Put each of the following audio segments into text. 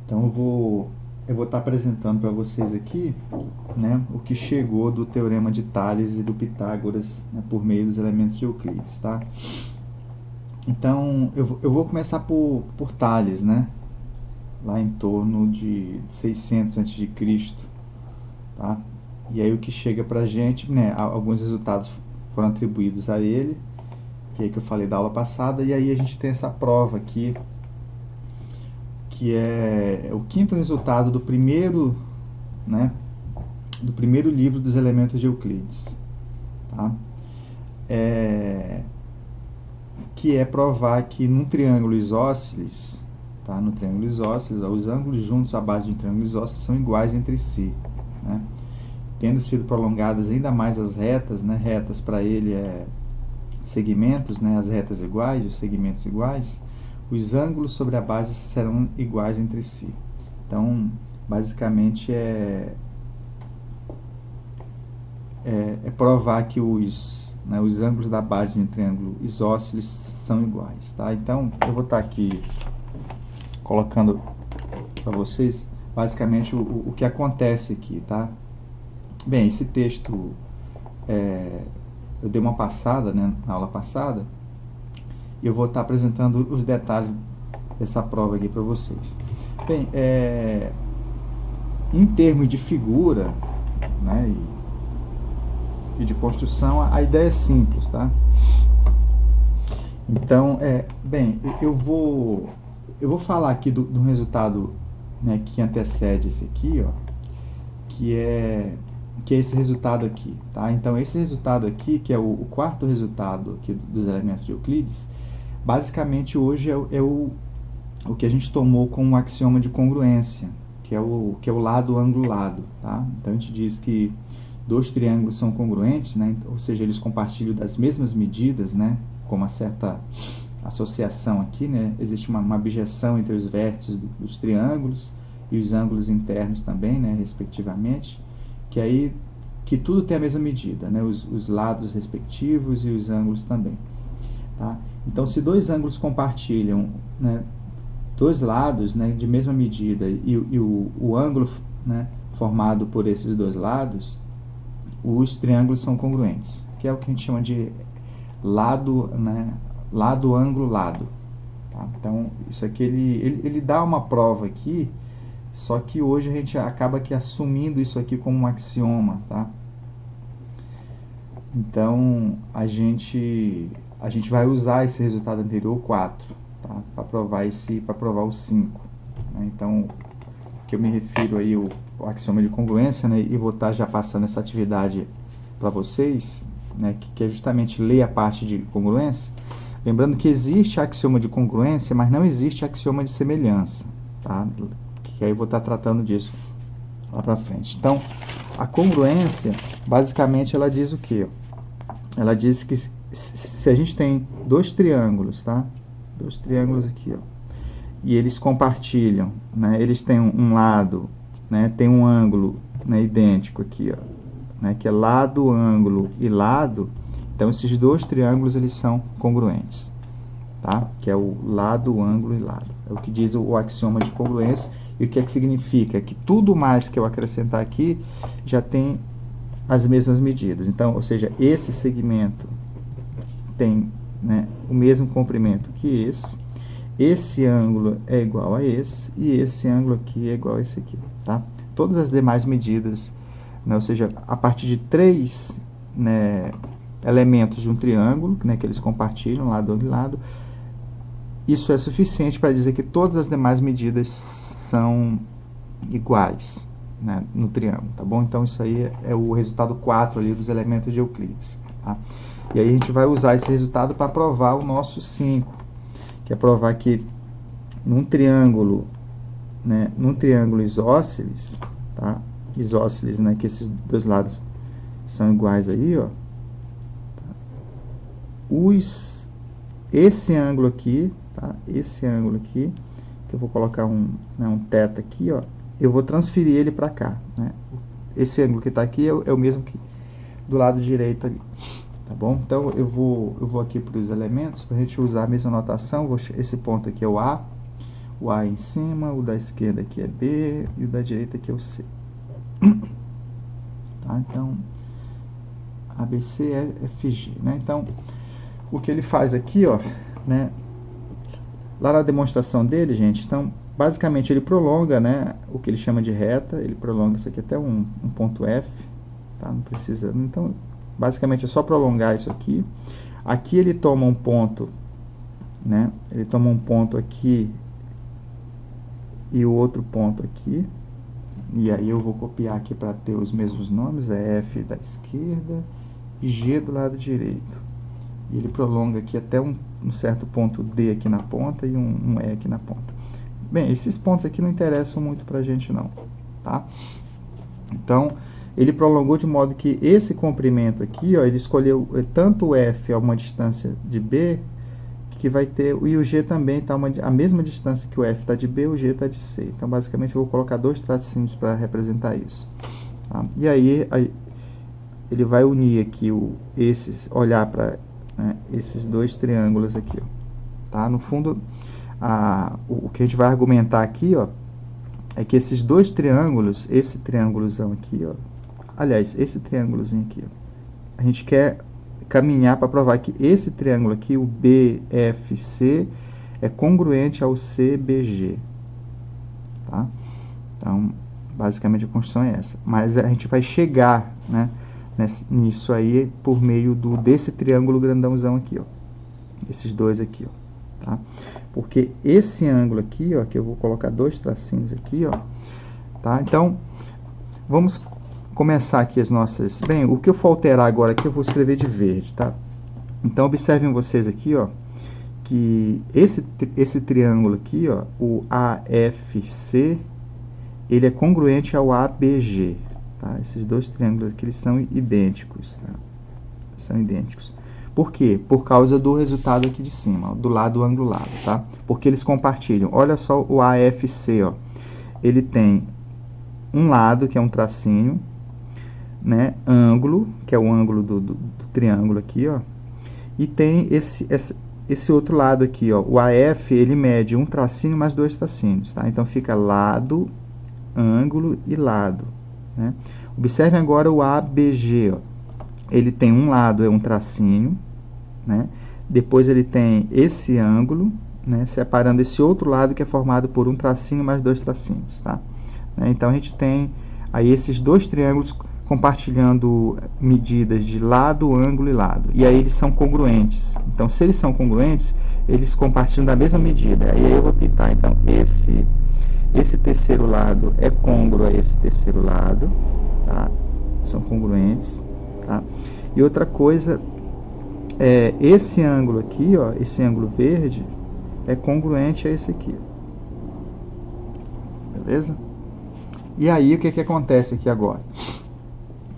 Então eu vou estar apresentando para vocês aqui, né, o que chegou do Teorema de Tales e do Pitágoras, né, por meio dos elementos de Euclides, tá? Então eu vou começar por Tales, né, lá em torno de 600 a.C., tá? E aí o que chega para a gente, né, alguns resultados foram atribuídos a ele, que é que eu falei da aula passada, e aí a gente tem essa prova aqui, que é o quinto resultado do primeiro, né, do primeiro livro dos elementos de Euclides, tá? Que é provar que num triângulo isósceles, tá? No triângulo isósceles, os ângulos juntos à base de um triângulo isósceles são iguais entre si, né? Tendo sido prolongadas ainda mais as retas, né? Retas para ele é segmentos, né? As retas iguais, os segmentos iguais, os ângulos sobre a base serão iguais entre si. Então, basicamente é provar que os ângulos da base de um triângulo isósceles são iguais, tá? Então, eu vou estar aqui colocando para vocês basicamente o que acontece aqui, tá? Bem, esse texto eu dei uma passada, né, na aula passada, e eu vou estar apresentando os detalhes dessa prova aqui para vocês. Bem, em termos de figura, né, e de construção, a ideia é simples, tá? Então, bem, eu vou falar aqui do resultado, né, que antecede esse aqui, ó, que é esse resultado aqui, tá? Então, esse resultado aqui, que é o quarto resultado aqui dos elementos de Euclides, basicamente hoje é o que a gente tomou como um axioma de congruência, que é o lado, ângulo, lado, tá? Então, a gente diz que dois triângulos são congruentes, né? Ou seja, eles compartilham das mesmas medidas, né? Com uma certa associação aqui, né? Existe uma abjeção entre os vértices dos triângulos e os ângulos internos também, né? Respectivamente, que tudo tem a mesma medida, né? Os lados respectivos e os ângulos também, tá? Então, se dois ângulos compartilham, né, dois lados, né, de mesma medida e o ângulo, né, formado por esses dois lados, os triângulos são congruentes, que é o que a gente chama de lado, né, lado, ângulo, lado, tá? Então, isso aqui ele dá uma prova aqui, só que hoje a gente acaba aqui assumindo isso aqui como um axioma, tá? Então, a gente vai usar esse resultado anterior, 4, tá? Para provar o 5. Né? Então, que eu me refiro aí o axioma de congruência, né? E vou estar já passando essa atividade para vocês, né? Que é justamente ler a parte de congruência. Lembrando que existe axioma de congruência, mas não existe axioma de semelhança, tá? Que aí eu vou estar tratando disso lá para frente. Então, a congruência, basicamente, ela diz o quê? Ela diz que se a gente tem dois triângulos, tá? Dois triângulos aqui, ó, e eles compartilham, né? Eles têm um lado, né? Tem um ângulo, né, idêntico aqui, ó, né? Que é lado, ângulo e lado. Então, esses dois triângulos, eles são congruentes, tá? Que é o lado, ângulo e lado. É o que diz o axioma de congruência. E o que é que significa? Que tudo mais que eu acrescentar aqui já tem as mesmas medidas. Então, ou seja, esse segmento tem, né, o mesmo comprimento que esse ângulo é igual a esse, e esse ângulo aqui é igual a esse aqui, tá? Todas as demais medidas, né, ou seja, a partir de 3, né, elementos de um triângulo, né, que eles compartilham lado a lado, isso é suficiente para dizer que todas as demais medidas são iguais, né, no triângulo, tá bom? Então, isso aí é o resultado 4 ali dos elementos de Euclides, tá? E aí a gente vai usar esse resultado para provar o nosso 5, que é provar que num triângulo, né, num triângulo isósceles, tá? Isósceles, né, que esses dois lados são iguais aí, ó. Esse ângulo aqui, tá? Esse ângulo aqui, que eu vou colocar um θ aqui, ó, eu vou transferir ele para cá, né? Esse ângulo que está aqui é o mesmo que do lado direito ali, tá bom? Então, eu vou aqui para os elementos, para a gente usar a mesma notação. Esse ponto aqui é o A o A em cima, o da esquerda aqui é B e o da direita aqui é o C. Tá? Então, ABC é FG, né? Então, o que ele faz aqui, ó, né? Lá na demonstração dele, gente, então, basicamente ele prolonga, né, o que ele chama de reta, ele prolonga isso aqui até um ponto F, tá? Não precisa, então, basicamente é só prolongar isso aqui. Aqui ele toma um ponto, né, ele toma um ponto aqui e o outro ponto aqui, e aí eu vou copiar aqui para ter os mesmos nomes, é F da esquerda e G do lado direito. E ele prolonga aqui até um certo ponto D aqui na ponta e um E aqui na ponta. Bem, esses pontos aqui não interessam muito para a gente não, tá? Então, ele prolongou de modo que esse comprimento aqui, ó, ele escolheu tanto o F a uma distância de B, que vai ter, e o G também está a mesma distância que o F está de B, o G está de C. Então, basicamente, eu vou colocar dois tracinhos para representar isso. Tá? E aí, ele vai unir aqui olhar para, né, esses dois triângulos aqui, ó. Tá? No fundo, o que a gente vai argumentar aqui, ó, é que esses dois triângulos, esse triângulozão aqui, ó, aliás, esse triângulozinho aqui, ó, a gente quer caminhar para provar que esse triângulo aqui, o BFC, é congruente ao CBG. Tá? Então, basicamente a construção é essa. Mas a gente vai chegar, né, nisso aí por meio desse triângulo grandãozão aqui, ó. Esses dois aqui, ó. Tá? Porque esse ângulo aqui, ó, que eu vou colocar dois tracinhos aqui, ó. Tá? Então, vamos começar aqui as nossas... Bem, o que eu for alterar agora aqui, eu vou escrever de verde, tá? Então, observem vocês aqui, ó, que esse triângulo aqui, ó, o AFC, ele é congruente ao ABG, tá? Esses dois triângulos aqui, eles são idênticos, tá? São idênticos. Por quê? Por causa do resultado aqui de cima, ó, do lado angulado, tá? Porque eles compartilham. Olha só o AFC, ó. Ele tem um lado, que é um tracinho, né, ângulo, que é o ângulo do triângulo aqui, ó, e tem esse outro lado aqui, ó, o AF, ele mede um tracinho mais dois tracinhos, tá? Então, fica lado, ângulo e lado, né? Observem agora o ABG, ó. Ele tem um lado, é um tracinho, né? Depois ele tem esse ângulo, né, separando esse outro lado que é formado por um tracinho mais dois tracinhos, tá? Então, a gente tem aí esses dois triângulos compartilhando medidas de lado, ângulo e lado. E aí eles são congruentes. Então, se eles são congruentes, eles compartilham da mesma medida. Aí eu vou pintar, então, esse terceiro lado é côngruo a esse terceiro lado, tá? São congruentes, tá? E outra coisa, esse ângulo aqui, ó, esse ângulo verde, é congruente a esse aqui. Beleza? E aí, o que acontece aqui agora?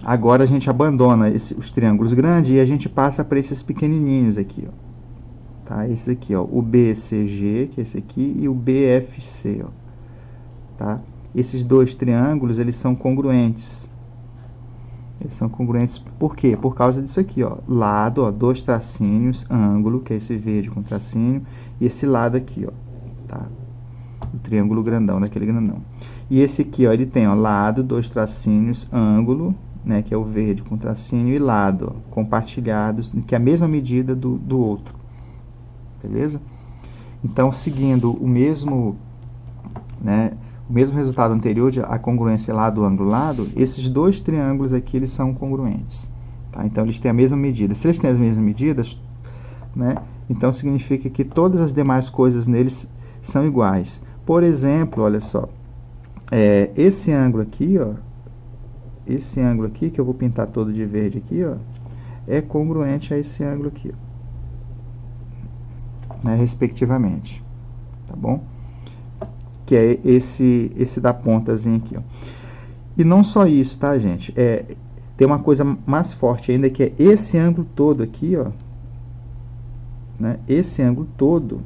Agora a gente abandona os triângulos grandes e a gente passa para esses pequenininhos aqui, ó. Tá? Esse aqui, ó, o BCG, que é esse aqui, e o BFC, ó. Tá? Esses dois triângulos, eles são congruentes. Eles são congruentes por quê? Por causa disso aqui, ó. Lado, ó, dois tracinhos, ângulo, que é esse verde com tracinho, e esse lado aqui, ó. Tá? O triângulo grandão, daquele grandão. E esse aqui, ó, ele tem, ó, lado, dois tracinhos, ângulo, né, que é o verde com tracinho, e lado, ó, compartilhados, que é a mesma medida do outro. Beleza? Então, seguindo o mesmo, né, o mesmo resultado anterior, de a congruência lado, ângulo, lado, esses dois triângulos aqui, eles são congruentes. Tá? Então, eles têm a mesma medida. Se eles têm as mesmas medidas, né, então significa que todas as demais coisas neles são iguais. Por exemplo, olha só, esse ângulo aqui, ó, esse ângulo aqui, que eu vou pintar todo de verde aqui, ó, é congruente a esse ângulo aqui, ó, né, respectivamente, tá bom? Que é esse da pontazinha aqui, ó. E não só isso, tá, gente? Tem uma coisa mais forte ainda, que é esse ângulo todo aqui, ó, né, esse ângulo todo,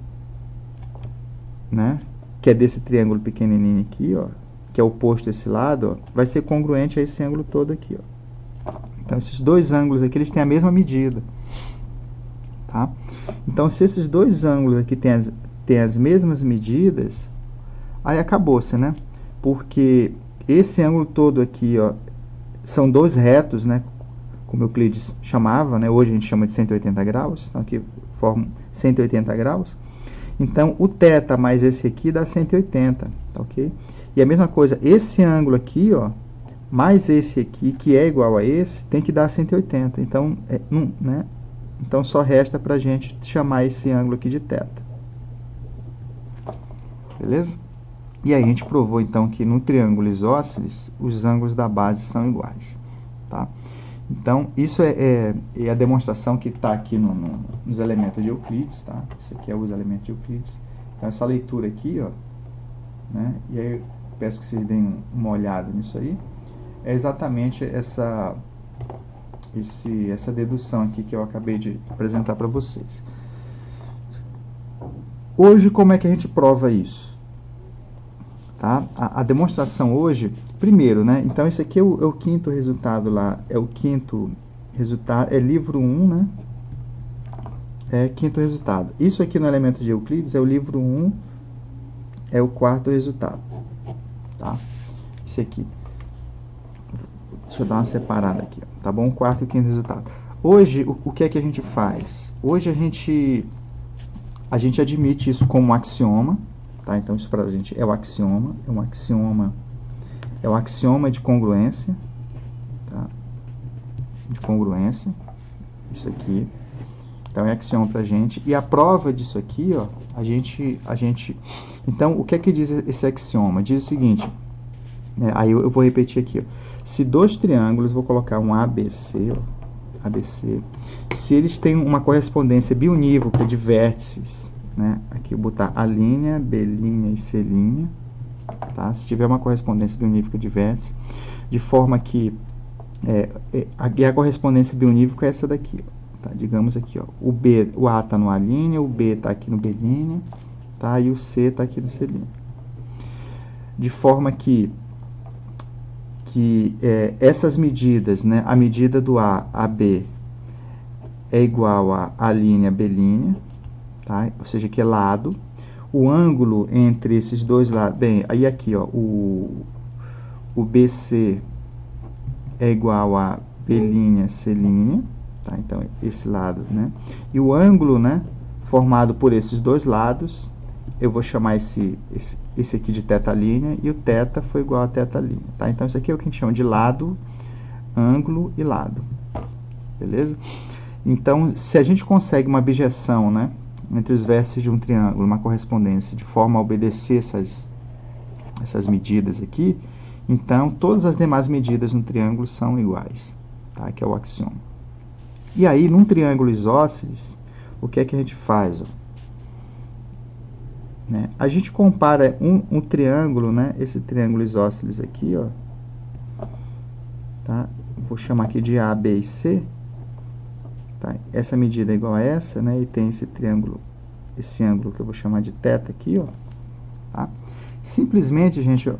né, que é desse triângulo pequenininho aqui, ó, que é oposto a esse lado, ó, vai ser congruente a esse ângulo todo aqui, ó. Então, esses dois ângulos aqui, eles têm a mesma medida, tá? Então, se esses dois ângulos aqui têm as mesmas medidas, aí acabou-se, né? Porque esse ângulo todo aqui, ó, são dois retos, né? Como Euclides chamava, né? Hoje a gente chama de 180 graus, então aqui formam 180 graus. Então, o θ mais esse aqui dá 180, tá ok? E a mesma coisa, esse ângulo aqui, ó, mais esse aqui, que é igual a esse, tem que dar 180. Então, né? Então, só resta para a gente chamar esse ângulo aqui de θ. Beleza? E aí a gente provou, então, que no triângulo isósceles, os ângulos da base são iguais. Tá? Então, isso é a demonstração que está aqui nos elementos de Euclides. Tá? Isso aqui é os elementos de Euclides. Então, essa leitura aqui, ó, né? E aí eu peço que vocês deem uma olhada nisso aí. É exatamente essa dedução aqui que eu acabei de apresentar para vocês. Hoje, como é que a gente prova isso? Tá? A demonstração hoje, primeiro, né? Então, esse aqui é o quinto resultado lá, é o quinto resultado, é livro 1, né? É quinto resultado. Isso aqui no elemento de Euclides é o livro 1, é o quarto resultado. Tá? Esse aqui. Deixa eu dar uma separada aqui, tá bom? O quarto e o quinto resultado. Hoje, o que é que a gente faz? Hoje a gente admite isso como um axioma, tá? Então isso para a gente é o axioma, é o axioma de congruência, tá? De congruência, isso aqui. Então é axioma para a gente. E a prova disso aqui, ó, então o que é que diz esse axioma? Diz o seguinte. Aí eu vou repetir aqui, ó. Se dois triângulos, vou colocar um ABC, ó, ABC, se eles têm uma correspondência biunívoca de vértices, né? Aqui eu vou botar A', B' e C', tá? Se tiver uma correspondência biunívoca de vértices, de forma que a correspondência biunívoca é essa daqui, ó, tá? Digamos aqui, ó, o A está no A', o B está aqui no B', tá? E o C está aqui no C'. De forma que essas medidas, né, a medida do A a B é igual a A', B', tá? Ou seja, que é lado. O ângulo entre esses dois lados, bem, aí aqui, ó, o BC é igual a B', C', tá? Então, esse lado, né? E o ângulo, né, formado por esses dois lados, eu vou chamar esse aqui de θ', e o θ foi igual a θ', tá? Então, isso aqui é o que a gente chama de lado, ângulo e lado, beleza? Então, se a gente consegue uma bijeção, né, entre os vértices de um triângulo, uma correspondência, de forma a obedecer essas medidas aqui, então, todas as demais medidas no triângulo são iguais, tá? Que é o axioma. E aí, num triângulo isósceles, o que é que a gente faz, ó? Né? A gente compara um triângulo, né? Esse triângulo isósceles aqui, ó, tá? Vou chamar aqui de A, B e C, tá? Essa medida é igual a essa, né? E tem esse triângulo, esse ângulo que eu vou chamar de θ aqui, ó, tá? Simplesmente, gente, ó,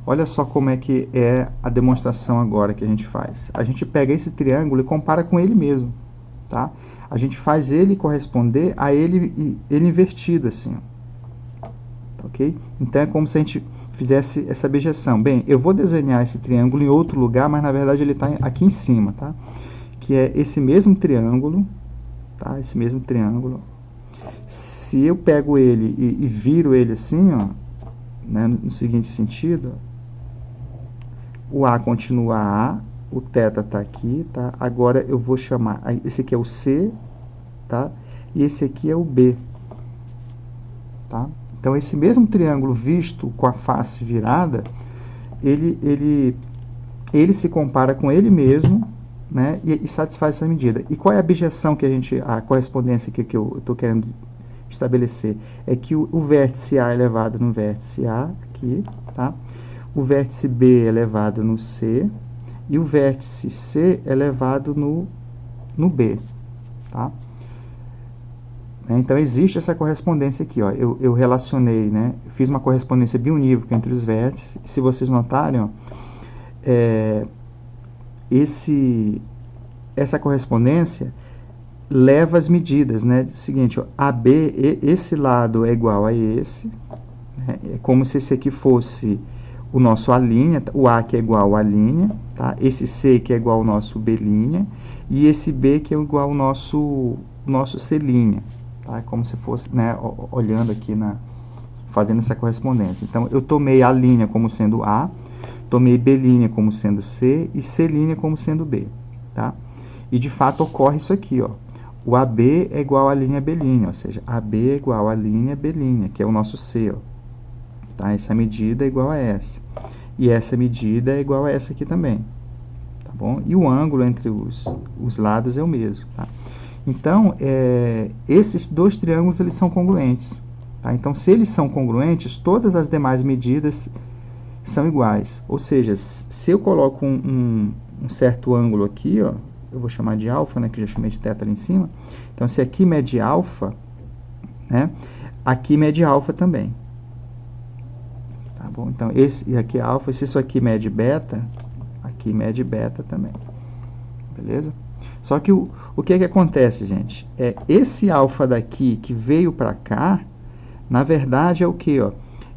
olha só como é que é a demonstração agora que a gente faz. A gente pega esse triângulo e compara com ele mesmo, tá? A gente faz ele corresponder a ele invertido, assim, ó. Okay? Então, é como se a gente fizesse essa bijeção. Bem, eu vou desenhar esse triângulo em outro lugar, mas na verdade ele está aqui em cima, tá? Que é esse mesmo triângulo, tá? Esse mesmo triângulo. Se eu pego ele e viro ele assim, ó, né, no seguinte sentido, o A continua A, o θ está aqui, tá? Agora eu vou chamar, esse aqui é o C, tá? E esse aqui é o B, tá? Então, esse mesmo triângulo visto com a face virada, ele se compara com ele mesmo, né, e satisfaz essa medida. E qual é a bijeção que a correspondência que eu estou querendo estabelecer? É que o vértice A é elevado no vértice A, aqui, tá? O vértice B é elevado no C, e o vértice C é elevado no B, tá? Então, existe essa correspondência aqui, ó. Eu relacionei, né? Fiz uma correspondência biunívoca entre os vértices. E se vocês notarem, ó, essa correspondência leva as medidas, né? Seguinte, ó, AB, esse lado é igual a esse, né? É como se esse aqui fosse o nosso A', o A que é igual a A', tá? Esse C que é igual ao nosso B', e esse B que é igual ao nosso C', tá? É como se fosse, né, olhando aqui, fazendo essa correspondência. Então, eu tomei A' como sendo A, tomei B' como sendo C e C' como sendo B, tá? E, de fato, ocorre isso aqui, ó. O AB é igual à linha B', ou seja, AB é igual à linha B', que é o nosso C, ó. Tá? Essa medida é igual a essa. E essa medida é igual a essa aqui também. Tá bom? E o ângulo entre os lados é o mesmo. Tá? Então, esses dois triângulos eles são congruentes. Tá? Então, se eles são congruentes, todas as demais medidas são iguais. Ou seja, se eu coloco um certo ângulo aqui, ó, eu vou chamar de alfa, né, que eu já chamei de θ ali em cima. Então, se aqui mede alfa, né, aqui mede alfa também. Tá bom? Então, esse aqui é alfa, se isso aqui mede beta, aqui mede beta também. Beleza? Só que o que acontece, gente? Esse alfa daqui que veio para cá, na verdade é o que?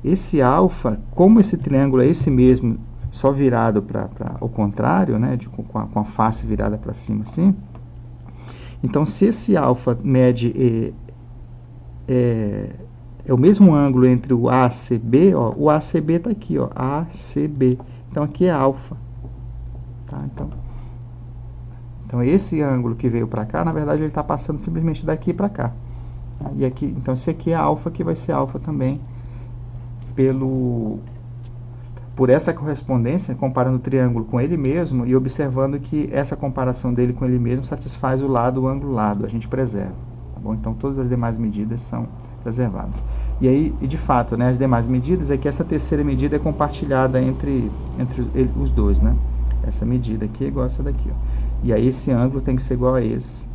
Esse alfa, como esse triângulo é esse mesmo, só virado para o contrário, né, com a face virada para cima assim, então se esse alfa mede é o mesmo ângulo entre o ACB, ó, o ACB está aqui, ó, ACB. Então, aqui é alfa. Tá? Então, esse ângulo que veio para cá, na verdade, ele está passando simplesmente daqui para cá. E aqui, então, esse aqui é alfa, que vai ser alfa também por essa correspondência, comparando o triângulo com ele mesmo e observando que essa comparação dele com ele mesmo satisfaz o ângulo lado, a gente preserva. Tá bom? Então, todas as demais medidas são preservadas. E aí, de fato, né, as demais medidas é que essa terceira medida é compartilhada entre os dois, né? Essa medida aqui é igual a essa daqui, ó. E aí esse ângulo tem que ser igual a esse.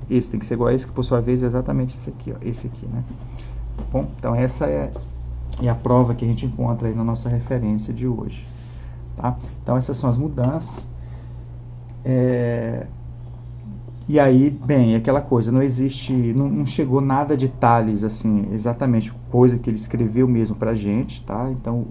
Esse tem que ser igual a esse, que por sua vez é exatamente esse aqui, ó, esse aqui, né? Bom, então essa é a prova que a gente encontra aí na nossa referência de hoje, tá? Então essas são as mudanças. E aí, bem, aquela coisa, não existe, não chegou nada de Tales, assim, exatamente coisa que ele escreveu mesmo pra gente, tá? Então,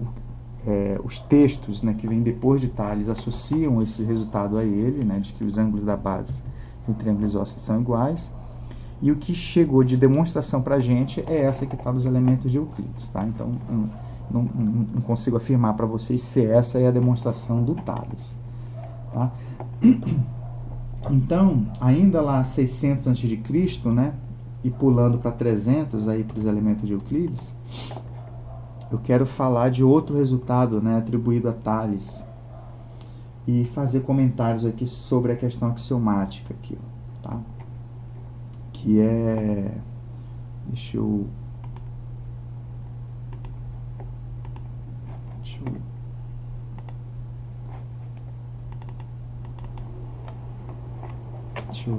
os textos, né, que vêm depois de Tales associam esse resultado a ele, né, de que os ângulos da base do triângulo isósceles são iguais, e o que chegou de demonstração pra gente é essa que está nos elementos de Euclides, tá? Então, não consigo afirmar para vocês se essa é a demonstração do Tales, tá? Então, ainda lá 600 a.C., né, e pulando para 300 aí para os elementos de Euclides, eu quero falar de outro resultado, né, atribuído a Tales e fazer comentários aqui sobre a questão axiomática aqui, tá? Que é, deixa eu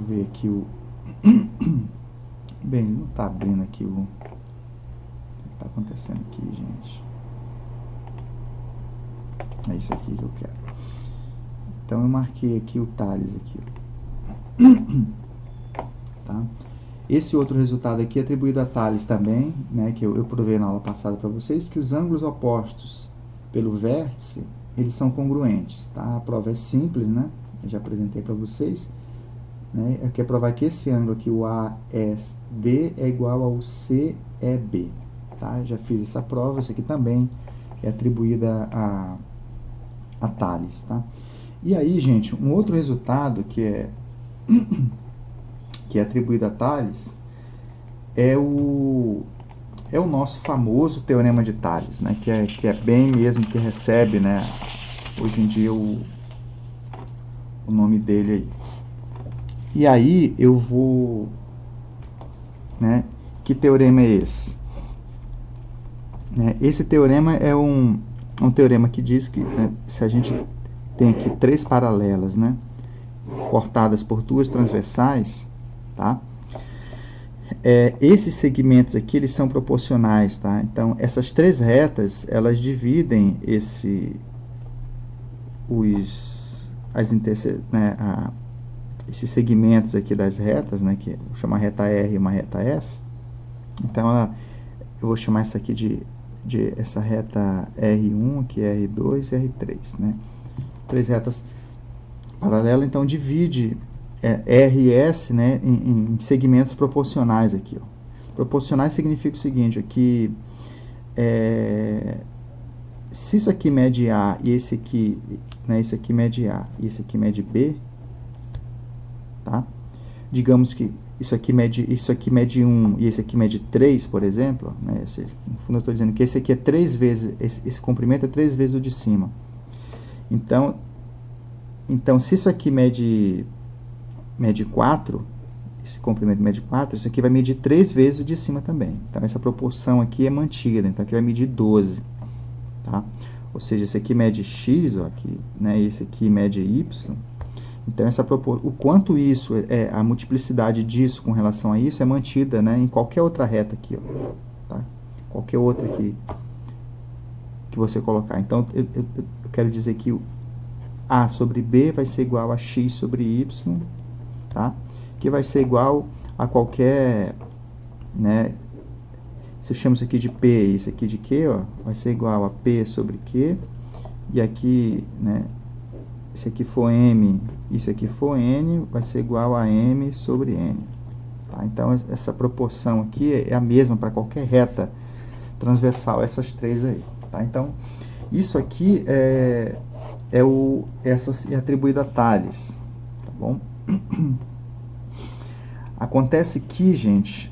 ver aqui bem, não está abrindo aqui o que está acontecendo aqui, gente. É isso aqui que eu quero. Então eu marquei aqui o Tales aqui, tá? Esse outro resultado aqui é atribuído a Tales também, né, que eu provei na aula passada para vocês, que os ângulos opostos pelo vértice, eles são congruentes, tá? A prova é simples, né? Eu já apresentei para vocês. Né? Eu quero provar que esse ângulo aqui, o ASD, é igual ao CEB. Tá? Já fiz essa prova, isso aqui também é atribuída a Tales. Tá? E aí, gente, um outro resultado que é atribuído a Tales é o nosso famoso teorema de Tales, né? que é bem mesmo que recebe, né, hoje em dia o nome dele aí. E aí eu vou, né, que teorema é esse? Esse teorema é um teorema que diz que, né, se a gente tem aqui três paralelas, né, cortadas por duas transversais, tá? Esses segmentos aqui, eles são proporcionais, tá? Então, essas três retas, elas dividem esses segmentos aqui das retas, né, que eu vou chamar reta R e uma reta S. Então, eu vou chamar isso aqui de essa reta R1, aqui R2 e R3, né? 3 retas paralelas, então divide RS, né, em segmentos proporcionais aqui, ó. Proporcionais significa o seguinte, aqui, se isso aqui mede A e esse aqui, né, esse aqui mede A e esse aqui mede B, tá? Digamos que isso aqui mede 1 e esse aqui mede 3, por exemplo, né? No fundo eu estou dizendo que esse aqui é 3 vezes, esse comprimento é 3 vezes o de cima. Então se isso aqui mede 4, esse comprimento mede 4, isso aqui vai medir 3 vezes o de cima também. Então essa proporção aqui é mantida, então aqui vai medir 12, tá? Ou seja, esse aqui mede x, ó, aqui, né? Esse aqui mede y. Então o quanto isso a multiplicidade disso com relação a isso é mantida, né, em qualquer outra reta aqui, ó, tá? Qualquer outra que você colocar. Então eu quero dizer que o A sobre B vai ser igual a x sobre y, tá? Que vai ser igual a qualquer, né, se eu chamo isso aqui de P e isso aqui de Q, ó, vai ser igual a P sobre Q, e aqui, né, se aqui for M, isso aqui for N, vai ser igual a M sobre N. Tá? Então, essa proporção aqui é a mesma para qualquer reta transversal, essas três aí. Tá? Então, isso aqui é atribuído a Thales. Tá bom? Acontece que, gente,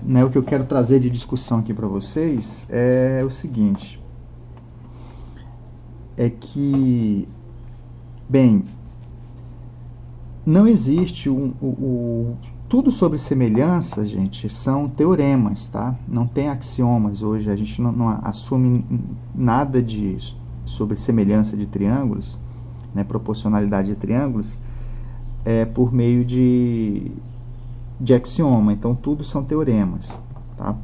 né, o que eu quero trazer de discussão aqui para vocês é o seguinte, é que, bem, não existe tudo sobre semelhança, gente, são teoremas, tá? Não tem axiomas hoje, a gente não assume nada sobre semelhança de triângulos, né, proporcionalidade de triângulos, por meio de axioma, então tudo são teoremas, tá?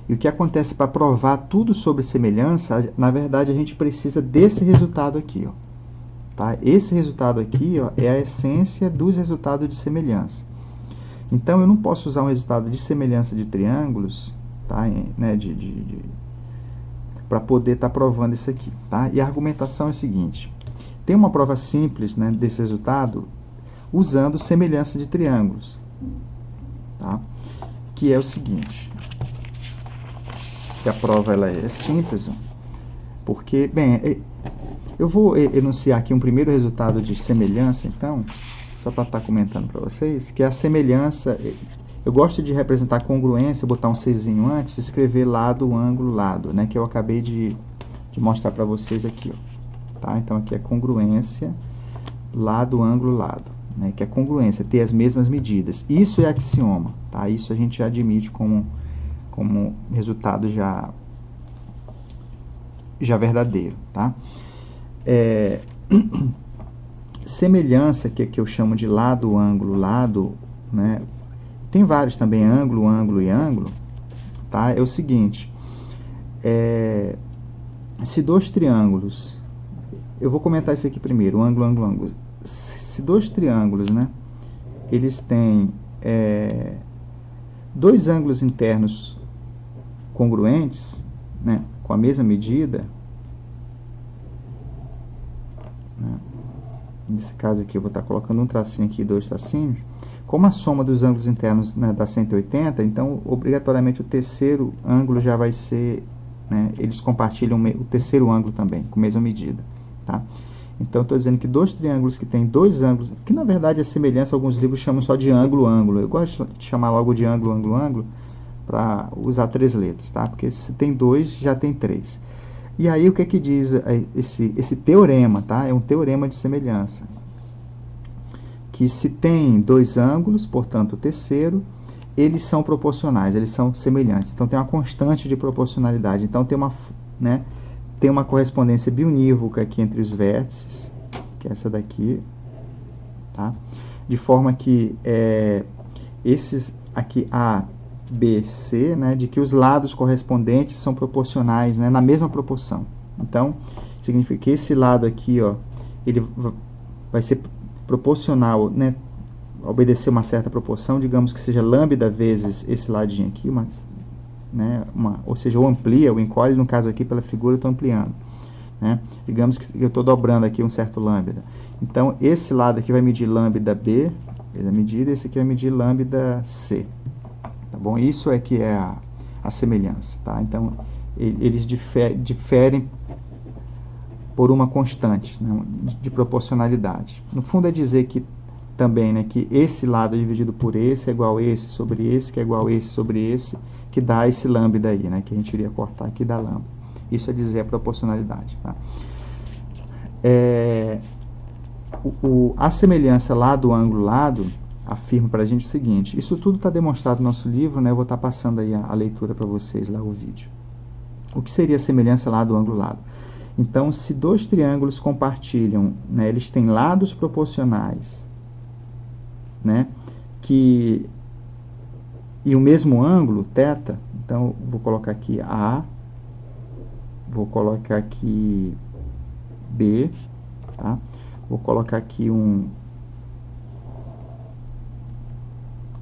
E o que acontece para provar tudo sobre semelhança, na verdade a gente precisa desse resultado aqui, ó. Tá? Esse resultado aqui, ó, é a essência dos resultados de semelhança. Então, eu não posso usar um resultado de semelhança de triângulos, tá? Né, para poder estar provando isso aqui. Tá? E a argumentação é a seguinte. Tem uma prova simples, né, desse resultado usando semelhança de triângulos. Tá? Que é o seguinte. Que a prova ela é simples, porque, bem, eu vou enunciar aqui um primeiro resultado de semelhança, então, só para estar comentando para vocês, que é a semelhança. Eu gosto de representar congruência, botar um Czinho antes, escrever lado, ângulo, lado, né, que eu acabei de mostrar para vocês aqui, ó, tá? Então, aqui é congruência, lado, ângulo, lado, né, que é congruência, ter as mesmas medidas. Isso é axioma, tá? Isso a gente já admite como resultado já verdadeiro, tá? Semelhança, que eu chamo de lado, ângulo, lado, né? Tem vários também, ângulo, ângulo e ângulo, tá? É o seguinte, se dois triângulos, eu vou comentar isso aqui primeiro, ângulo, ângulo, ângulo. Se dois triângulos, né, eles têm dois ângulos internos congruentes, né, com a mesma medida, né, nesse caso aqui eu vou estar colocando um tracinho aqui e dois tracinhos, como a soma dos ângulos internos, né, dá 180, então obrigatoriamente o terceiro ângulo já vai ser, né, eles compartilham o terceiro ângulo também, com a mesma medida, tá? Então estou dizendo que dois triângulos que têm dois ângulos, que na verdade é semelhança, alguns livros chamam só de ângulo, ângulo, eu gosto de chamar logo de ângulo, ângulo, ângulo, para usar 3 letras, tá? Porque se tem 2, já tem 3. E aí o que é que diz esse teorema, tá? É um teorema de semelhança. Que se tem dois ângulos, portanto o terceiro, eles são proporcionais, eles são semelhantes. Então tem uma constante de proporcionalidade. Então tem uma correspondência biunívoca aqui entre os vértices, que é essa daqui, tá? De forma que esses aqui A, B, C, né, de que os lados correspondentes são proporcionais, né, na mesma proporção. Então, significa que esse lado aqui, ó, ele vai ser proporcional, né, obedecer uma certa proporção, digamos que seja lambda vezes esse ladinho aqui, mas né, ou seja, ou amplia, ou encolhe, no caso aqui, pela figura, eu estou ampliando. Né? Digamos que eu estou dobrando aqui um certo lambda. Então, esse lado aqui vai medir lambda B, a medida, esse aqui vai medir lambda C. Tá bom? Isso é que é a semelhança. Tá? Então, eles diferem por uma constante, né, de proporcionalidade. No fundo, é dizer que também, né, que esse lado dividido por esse é igual a esse sobre esse, que é igual a esse sobre esse, que dá esse lambda aí, né, que a gente iria cortar aqui da lambda. Isso é dizer a proporcionalidade. Tá? A semelhança lado ângulo lado afirma para a gente o seguinte: isso tudo está demonstrado no nosso livro, né, eu vou estar passando aí a leitura para vocês, lá o vídeo. O que seria a semelhança lado ângulo lado? Então, se dois triângulos compartilham, né, eles têm lados proporcionais, né, e o mesmo ângulo, θ, então vou colocar aqui A, vou colocar aqui B, tá? Vou colocar aqui um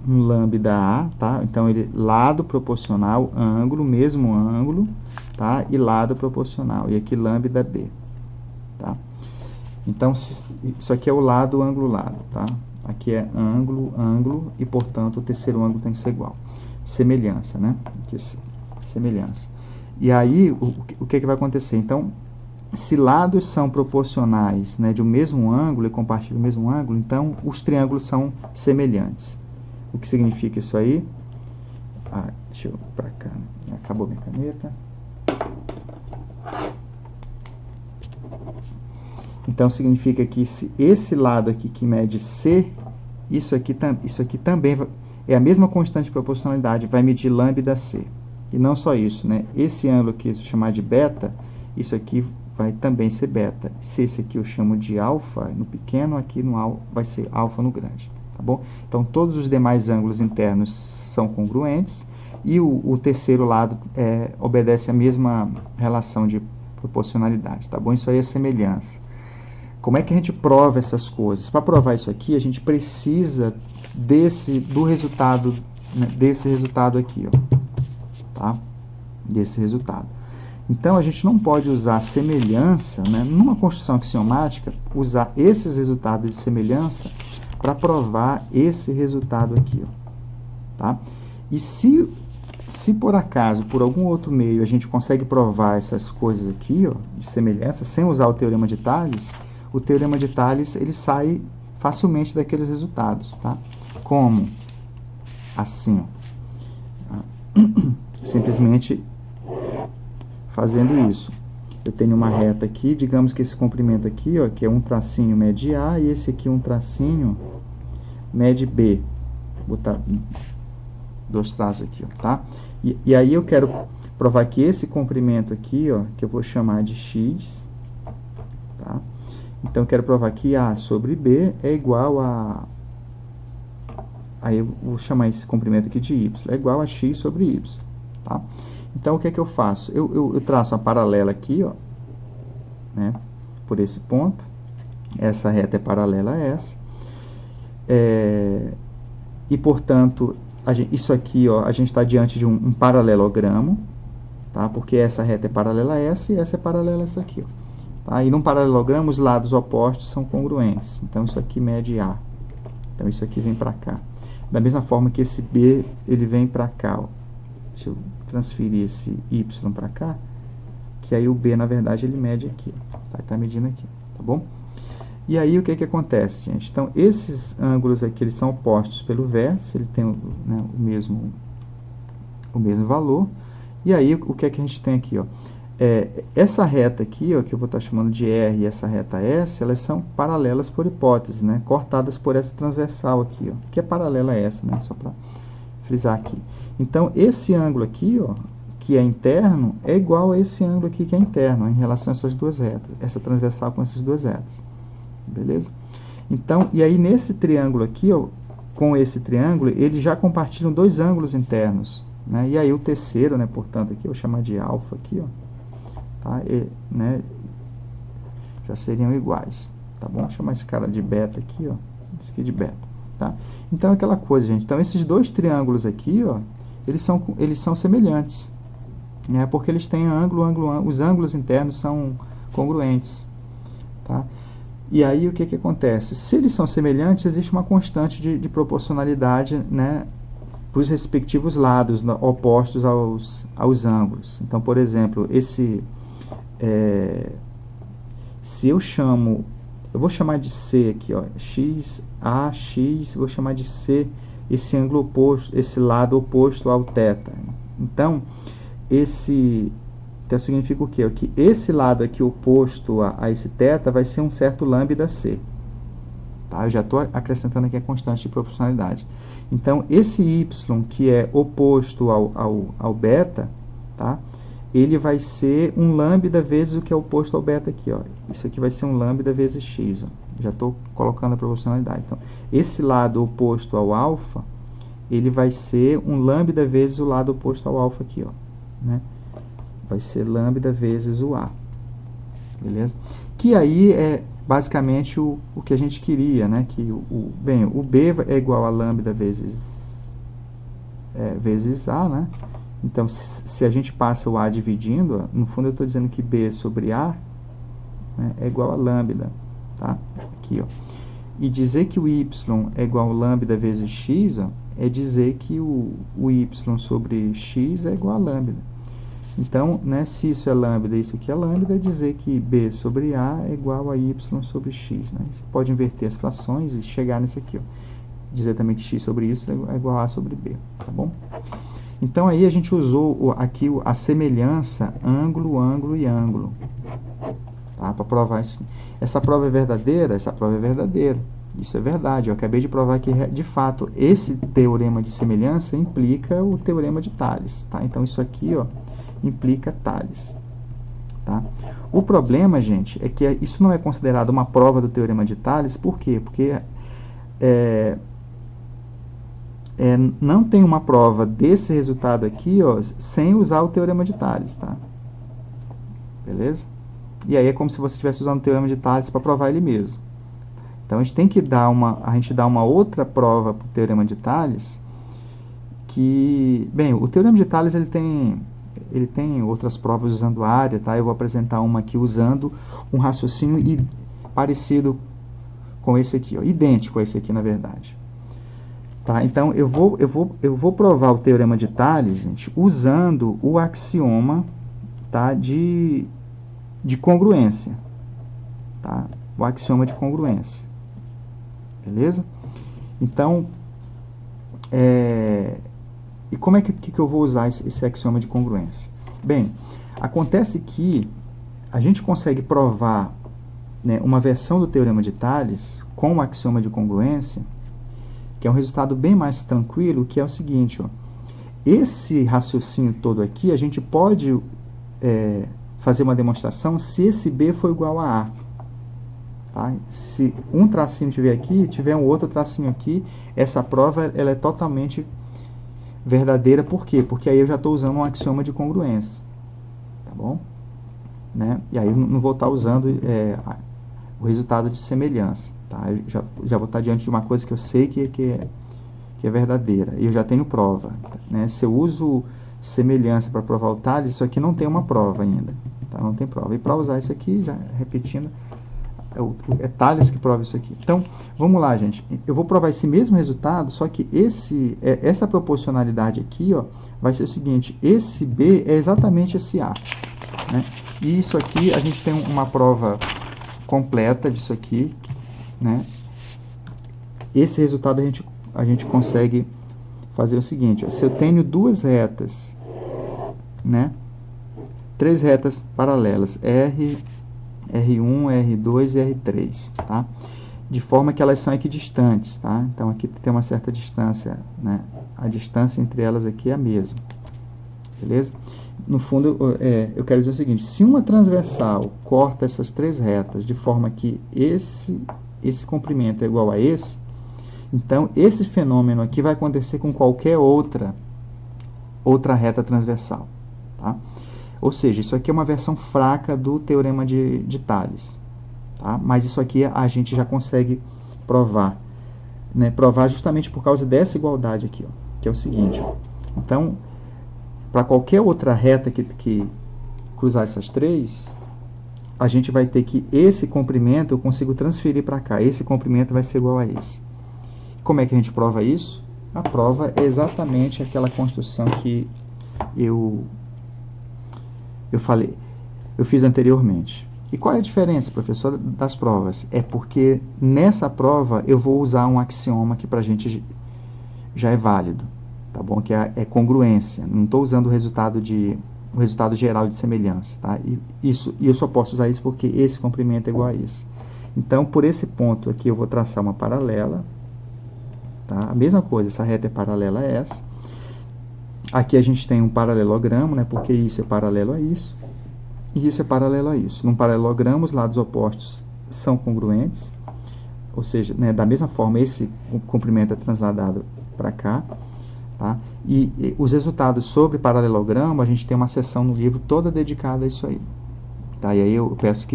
lambda A, tá? Então, lado proporcional, ângulo, mesmo ângulo, tá? E lado proporcional, e aqui lambda B, tá? Então, isso aqui é o lado, ângulo, lado, tá? Aqui é ângulo, ângulo, e, portanto, o terceiro ângulo tem que ser igual. Semelhança, né? Aqui, semelhança. E aí, o que vai acontecer? Então, se lados são proporcionais, né, de um mesmo ângulo e compartilham o mesmo ângulo, então, os triângulos são semelhantes. O que significa isso aí? Deixa eu ir para cá, né? Acabou minha caneta. Então, significa que se esse lado aqui que mede C, isso aqui também é a mesma constante de proporcionalidade, vai medir lambda C. E não só isso, né? Esse ângulo aqui, se eu chamar de beta, isso aqui vai também ser beta. Se esse aqui eu chamo de alfa no pequeno, aqui no vai ser alfa no grande. Tá bom? Então, todos os demais ângulos internos são congruentes e o terceiro lado obedece à mesma relação de proporcionalidade. Tá bom? Isso aí é semelhança. Como é que a gente prova essas coisas? Para provar isso aqui, a gente precisa do resultado, né, desse resultado aqui, ó, tá? Desse resultado. Então, a gente não pode usar a semelhança, né, numa construção axiomática, usar esses resultados de semelhança para provar esse resultado aqui, ó, tá? E se por acaso, por algum outro meio, a gente consegue provar essas coisas aqui, ó, de semelhança, sem usar o teorema de Tales, o teorema de Tales ele sai facilmente daqueles resultados, tá? Como? Assim, ó. Simplesmente fazendo isso. Eu tenho uma reta aqui, digamos que esse comprimento aqui, ó, que é um tracinho mede A, e esse aqui um tracinho mede B. Vou botar dois traços aqui, ó, tá? E aí eu quero provar que esse comprimento aqui, ó, que eu vou chamar de X, tá? Então, eu quero provar que A sobre B é igual a... Aí eu vou chamar esse comprimento aqui de Y, é igual a X sobre Y, tá? Então, o que é que eu faço? Eu traço uma paralela aqui, ó, né, por esse ponto. Essa reta é paralela a essa. E, portanto, isso aqui, ó, a gente está diante de um paralelogramo, tá? Porque essa reta é paralela a essa e essa é paralela a essa aqui, ó. Tá? E num paralelogramo, os lados opostos são congruentes. Então, isso aqui mede A. Então, isso aqui vem para cá. Da mesma forma que esse B, ele vem para cá, ó. Deixa eu transferir esse Y para cá, que aí o B, na verdade, ele mede aqui. Tá? Ele está medindo aqui, tá bom? E aí, o que que acontece, gente? Então, esses ângulos aqui, eles são opostos pelo vértice, ele tem, né, o mesmo valor. E aí, o que é que a gente tem aqui, ó? Essa reta aqui, ó, que eu vou estar chamando de R, e essa reta S, elas são paralelas por hipótese, né? Cortadas por essa transversal aqui, ó, que é paralela a essa, né? Só para frisar aqui. Então, esse ângulo aqui, ó, que é interno, é igual a esse ângulo aqui que é interno, ó, em relação a essas duas retas, essa transversal com essas duas retas. Beleza? Então, e aí nesse triângulo aqui, ó, com esse triângulo, eles já compartilham dois ângulos internos, né? E aí o terceiro, né, portanto, aqui eu vou chamar de alfa aqui, ó, tá? Né, já seriam iguais, tá bom? Vou chamar esse cara de beta aqui, ó, esse aqui de beta, tá? Então, é aquela coisa, gente. Então, esses dois triângulos aqui, ó, eles são semelhantes, né? Porque eles têm os ângulos internos são congruentes, tá? E aí o que acontece? Se eles são semelhantes, existe uma constante de proporcionalidade, né, para os respectivos lados opostos aos ângulos. Então, por exemplo, se eu vou chamar de C aqui, ó, x, A, x, vou chamar de C esse ângulo oposto, esse lado oposto ao θ. Então significa o quê? Que esse lado aqui oposto a esse θ vai ser um certo lambda C. Tá? Eu já estou acrescentando aqui a constante de proporcionalidade. Então, esse y que é oposto ao beta, tá? Ele vai ser um lambda vezes o que é oposto ao beta aqui, ó. Isso aqui vai ser um lambda vezes x, ó. Já estou colocando a proporcionalidade. Então, esse lado oposto ao alfa, ele vai ser um lambda vezes o lado oposto ao alfa aqui, ó, né? Vai ser lambda vezes o A. Beleza? Que aí é basicamente o que a gente queria, né? Que o B é igual a lambda vezes A, né? Então, se a gente passa o A dividindo, no fundo eu estou dizendo que B sobre A, né, é igual a lambda, tá? Aqui, ó. E dizer que o Y é igual a lambda vezes X, ó, é dizer que o Y sobre X é igual a lambda. Então, né, se isso é lambda e isso aqui é lambda, é dizer que B sobre A é igual a Y sobre X, né? Você pode inverter as frações e chegar nesse aqui, ó. Dizer também que X sobre Y é igual a sobre B, tá bom? Então, aí a gente usou aqui a semelhança ângulo, ângulo e ângulo, tá? Para provar isso. Essa prova é verdadeira? Essa prova é verdadeira. Isso é verdade. Eu acabei de provar que, de fato, esse teorema de semelhança implica o teorema de Tales, tá? Então, isso aqui, ó, implica Tales, tá? O problema, gente, é que isso não é considerado uma prova do teorema de Tales. Por quê? Porque não tem uma prova desse resultado aqui, ó, sem usar o teorema de Tales, tá? Beleza? E aí é como se você estivesse usando o teorema de Tales para provar ele mesmo. Então, a gente tem que dar uma outra prova para o teorema de Tales, que, bem, o teorema de Tales ele tem outras provas usando área, tá? Eu vou apresentar uma aqui usando um raciocínio parecido com esse aqui, ó, idêntico a esse aqui, na verdade. Tá? Então, eu vou provar o teorema de Tales, gente, usando o axioma, tá, de congruência, tá? O axioma de congruência. Beleza? Então, e como é que eu vou usar esse axioma de congruência? Bem, acontece que a gente consegue provar, né, uma versão do teorema de Tales com o axioma de congruência, que é um resultado bem mais tranquilo, que é o seguinte, ó, esse raciocínio todo aqui, a gente pode fazer uma demonstração se esse B for igual a A. Tá? Se um tracinho tiver aqui, tiver um outro tracinho aqui, essa prova ela é totalmente verdadeira. Por quê? Porque aí eu já estou usando um axioma de congruência. Tá bom? Né? E aí eu não vou estar usando o resultado de semelhança. Tá? Eu já vou estar diante de uma coisa que eu sei que é verdadeira. E eu já tenho prova. Né? Se eu uso semelhança para provar o Tales, isso aqui não tem uma prova ainda. Tá? Não tem prova. E para usar isso aqui, já repetindo, é Tales que prova isso aqui. Então, vamos lá, gente. Eu vou provar esse mesmo resultado, só que essa proporcionalidade aqui, ó, vai ser o seguinte: esse B é exatamente esse A. Né? E isso aqui, a gente tem uma prova completa disso aqui. Né? Esse resultado a gente consegue fazer o seguinte: ó, se eu tenho duas retas, né, três retas paralelas, R1, R2 e R3, tá? De forma que elas são equidistantes, tá? Então, aqui tem uma certa distância, né? A distância entre elas aqui é a mesma, beleza? No fundo, eu quero dizer o seguinte: se uma transversal corta essas três retas de forma que esse comprimento é igual a esse, então, esse fenômeno aqui vai acontecer com qualquer outra reta transversal, tá? Ou seja, isso aqui é uma versão fraca do teorema de Tales, tá? Mas isso aqui a gente já consegue provar, né? Provar justamente por causa dessa igualdade aqui, ó, que é o seguinte, ó, Então, para qualquer outra reta que cruzar essas três, a gente vai ter que esse comprimento eu consigo transferir para cá. Esse comprimento vai ser igual a esse. Como é que a gente prova isso? A prova é exatamente aquela construção que eu falei, eu fiz anteriormente. E qual é a diferença, professor, das provas? É porque nessa prova eu vou usar um axioma que para a gente já é válido, tá bom? Que é congruência. Não estou usando o resultado geral de semelhança, tá? E eu só posso usar isso porque esse comprimento é igual a esse. Então, por esse ponto aqui, eu vou traçar uma paralela, tá? A mesma coisa, essa reta é paralela a essa. Aqui a gente tem um paralelogramo, né? Porque isso é paralelo a isso. E isso é paralelo a isso. Num paralelogramo, os lados opostos são congruentes, ou seja, né, da mesma forma, esse comprimento é transladado para cá. Tá? E os resultados sobre paralelogramo, a gente tem uma seção no livro toda dedicada a isso aí. Tá? E aí eu peço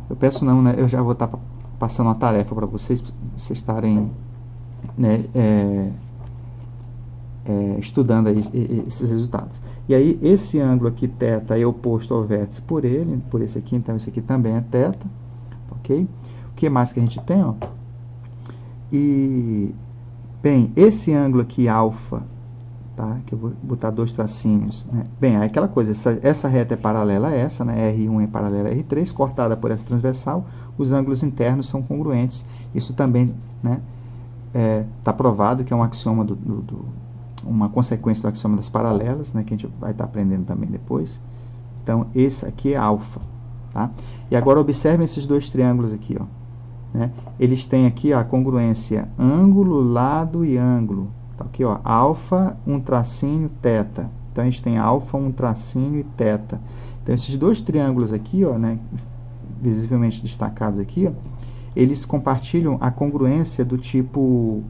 eu peço não, né? Eu já vou estar passando uma tarefa para vocês estarem, né, estudando aí esses resultados. E aí, esse ângulo aqui, θ, é oposto ao vértice por esse aqui, então esse aqui também é θ, ok? O que mais que a gente tem, ó? E, bem, esse ângulo aqui, alfa, tá? Que eu vou botar dois tracinhos, né? Bem, é aquela coisa, essa reta é paralela a essa, né? R1 é paralela a R3, cortada por essa transversal, os ângulos internos são congruentes. Isso também, né, tá provado que é um axioma uma consequência do axioma das paralelas, né, que a gente vai estar aprendendo também depois. Então, esse aqui é alfa. Tá? E agora, observem esses dois triângulos aqui. Ó, né? Eles têm aqui ó, a congruência ângulo, lado e ângulo. Tá aqui, ó, alfa, um tracinho, θ. Então, a gente tem alfa, um tracinho e θ. Então, esses dois triângulos aqui, ó, né, visivelmente destacados aqui, ó, eles compartilham a congruência do tipo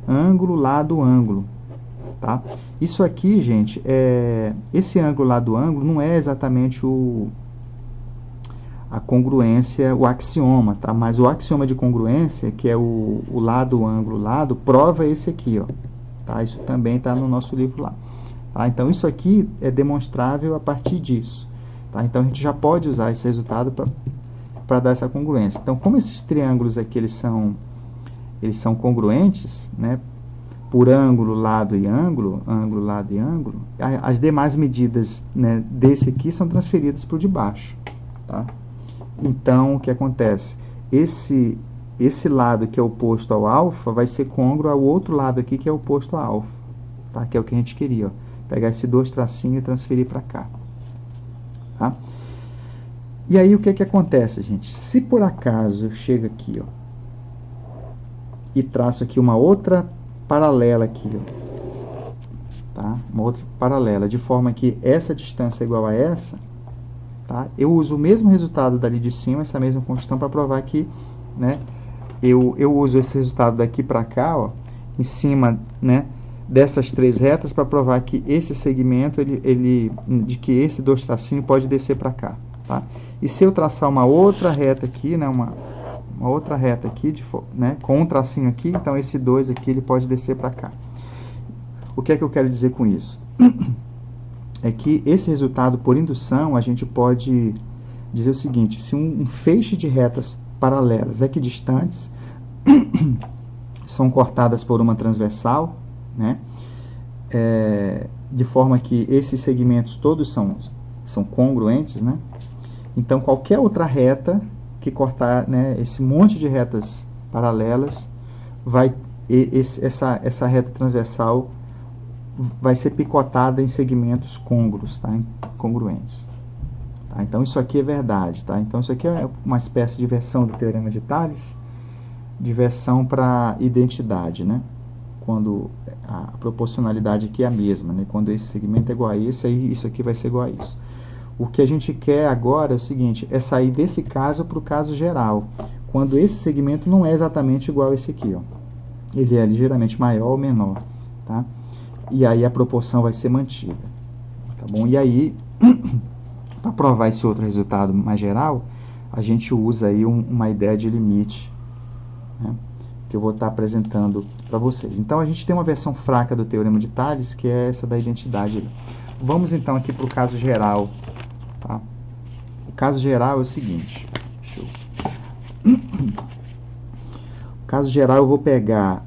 ângulo, lado, ângulo. Tá? Isso aqui, gente, esse ângulo, lado, ângulo, não é exatamente a congruência, o axioma, tá? Mas o axioma de congruência, que é o lado, ângulo, lado, prova esse aqui, ó. Tá? Isso também está no nosso livro lá. Tá? Então, isso aqui é demonstrável a partir disso. Tá? Então, a gente já pode usar esse resultado para dar essa congruência. Então, como esses triângulos aqui, eles são congruentes, né, por ângulo, lado e ângulo, lado e ângulo, as demais medidas, né, desse aqui são transferidas para o de baixo. Tá? Então, o que acontece? Esse lado que é oposto ao alfa vai ser congruo ao outro lado aqui que é oposto a alfa. Tá? Que é o que a gente queria. Ó. Pegar esse dois tracinhos e transferir para cá. Tá? E aí, o que acontece, gente? Se por acaso eu chego aqui, ó, e traço aqui uma outra paralela aqui, ó, tá? Uma outra paralela, de forma que essa distância é igual a essa, tá? Eu uso o mesmo resultado dali de cima, essa mesma construção, para provar que, né, eu uso esse resultado daqui para cá, ó, em cima, né, dessas três retas, para provar que esse segmento, de que esse dois tracinhos pode descer para cá, tá? E se eu traçar uma outra reta aqui, né, uma outra reta aqui, né, com um tracinho aqui, então esse 2 aqui ele pode descer para cá. O que é que eu quero dizer com isso? É que esse resultado por indução, a gente pode dizer o seguinte, se um feixe de retas paralelas equidistantes são cortadas por uma transversal, né, de forma que esses segmentos todos são congruentes, né, então qualquer outra reta que cortar, né, esse monte de retas paralelas, essa reta transversal vai ser picotada em segmentos congruos, tá? Congruentes. Tá? Então, isso aqui é verdade. Tá? Então, isso aqui é uma espécie de versão do Teorema de Tales, de versão para identidade, né? Quando a proporcionalidade aqui é a mesma, né? Quando esse segmento é igual a esse, aí isso aqui vai ser igual a isso. O que a gente quer agora é o seguinte, é sair desse caso para o caso geral, quando esse segmento não é exatamente igual a esse aqui, ó. Ele é ligeiramente maior ou menor, tá? E aí a proporção vai ser mantida, tá bom? E aí, para provar esse outro resultado mais geral, a gente usa aí uma ideia de limite, né? que eu vou estar apresentando para vocês. Então, a gente tem uma versão fraca do Teorema de Tales, que é essa da identidade. Vamos, então, aqui para o caso geral. Tá? O caso geral é o seguinte. O caso geral eu vou pegar...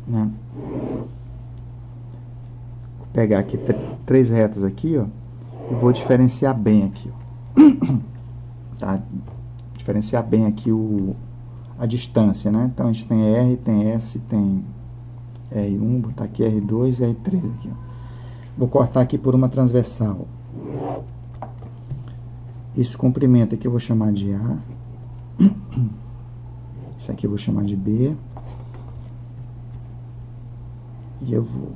né? Vou pegar aqui três retas aqui, ó, e vou diferenciar bem aqui, ó. Tá? Diferenciar bem aqui a distância, né? Então, a gente tem R, tem S, tem R1, botar aqui R2 e R3 aqui, ó. Vou cortar aqui por uma transversal. Esse comprimento aqui eu vou chamar de A. Esse aqui eu vou chamar de B. E eu vou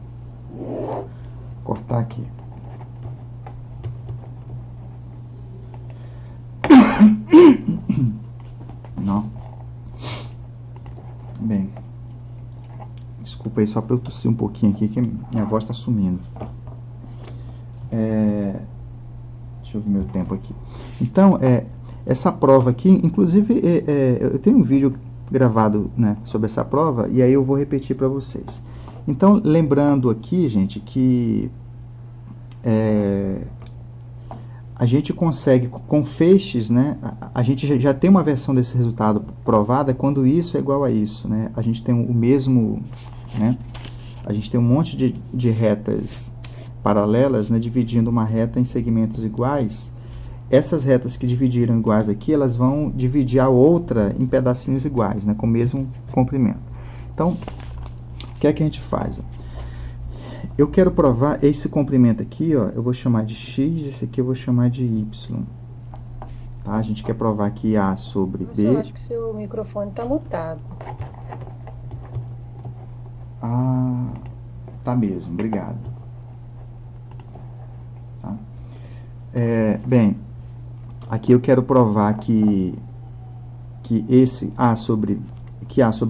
cortar aqui. Não. Bem. Desculpa aí só para eu tossir um pouquinho aqui, que minha voz está sumindo. Deixa eu ver meu tempo aqui. Então, essa prova aqui, inclusive, eu tenho um vídeo gravado, né, sobre essa prova, e aí eu vou repetir para vocês. Então, lembrando aqui, gente, que a gente consegue, com feixes, né, a gente já tem uma versão desse resultado provada quando isso é igual a isso, né? A gente tem o mesmo, né, a gente tem um monte de retas paralelas, né, dividindo uma reta em segmentos iguais. Essas retas que dividiram iguais aqui, elas vão dividir a outra em pedacinhos iguais, né, com o mesmo comprimento. Então, o que é que a gente faz? Eu quero provar esse comprimento aqui, ó, eu vou chamar de x, esse aqui eu vou chamar de y. Tá? A gente quer provar que A sobre B... Eu acho que seu microfone está mutado. Ah, tá mesmo, obrigado. Tá? Bem, aqui eu quero provar que esse A sobre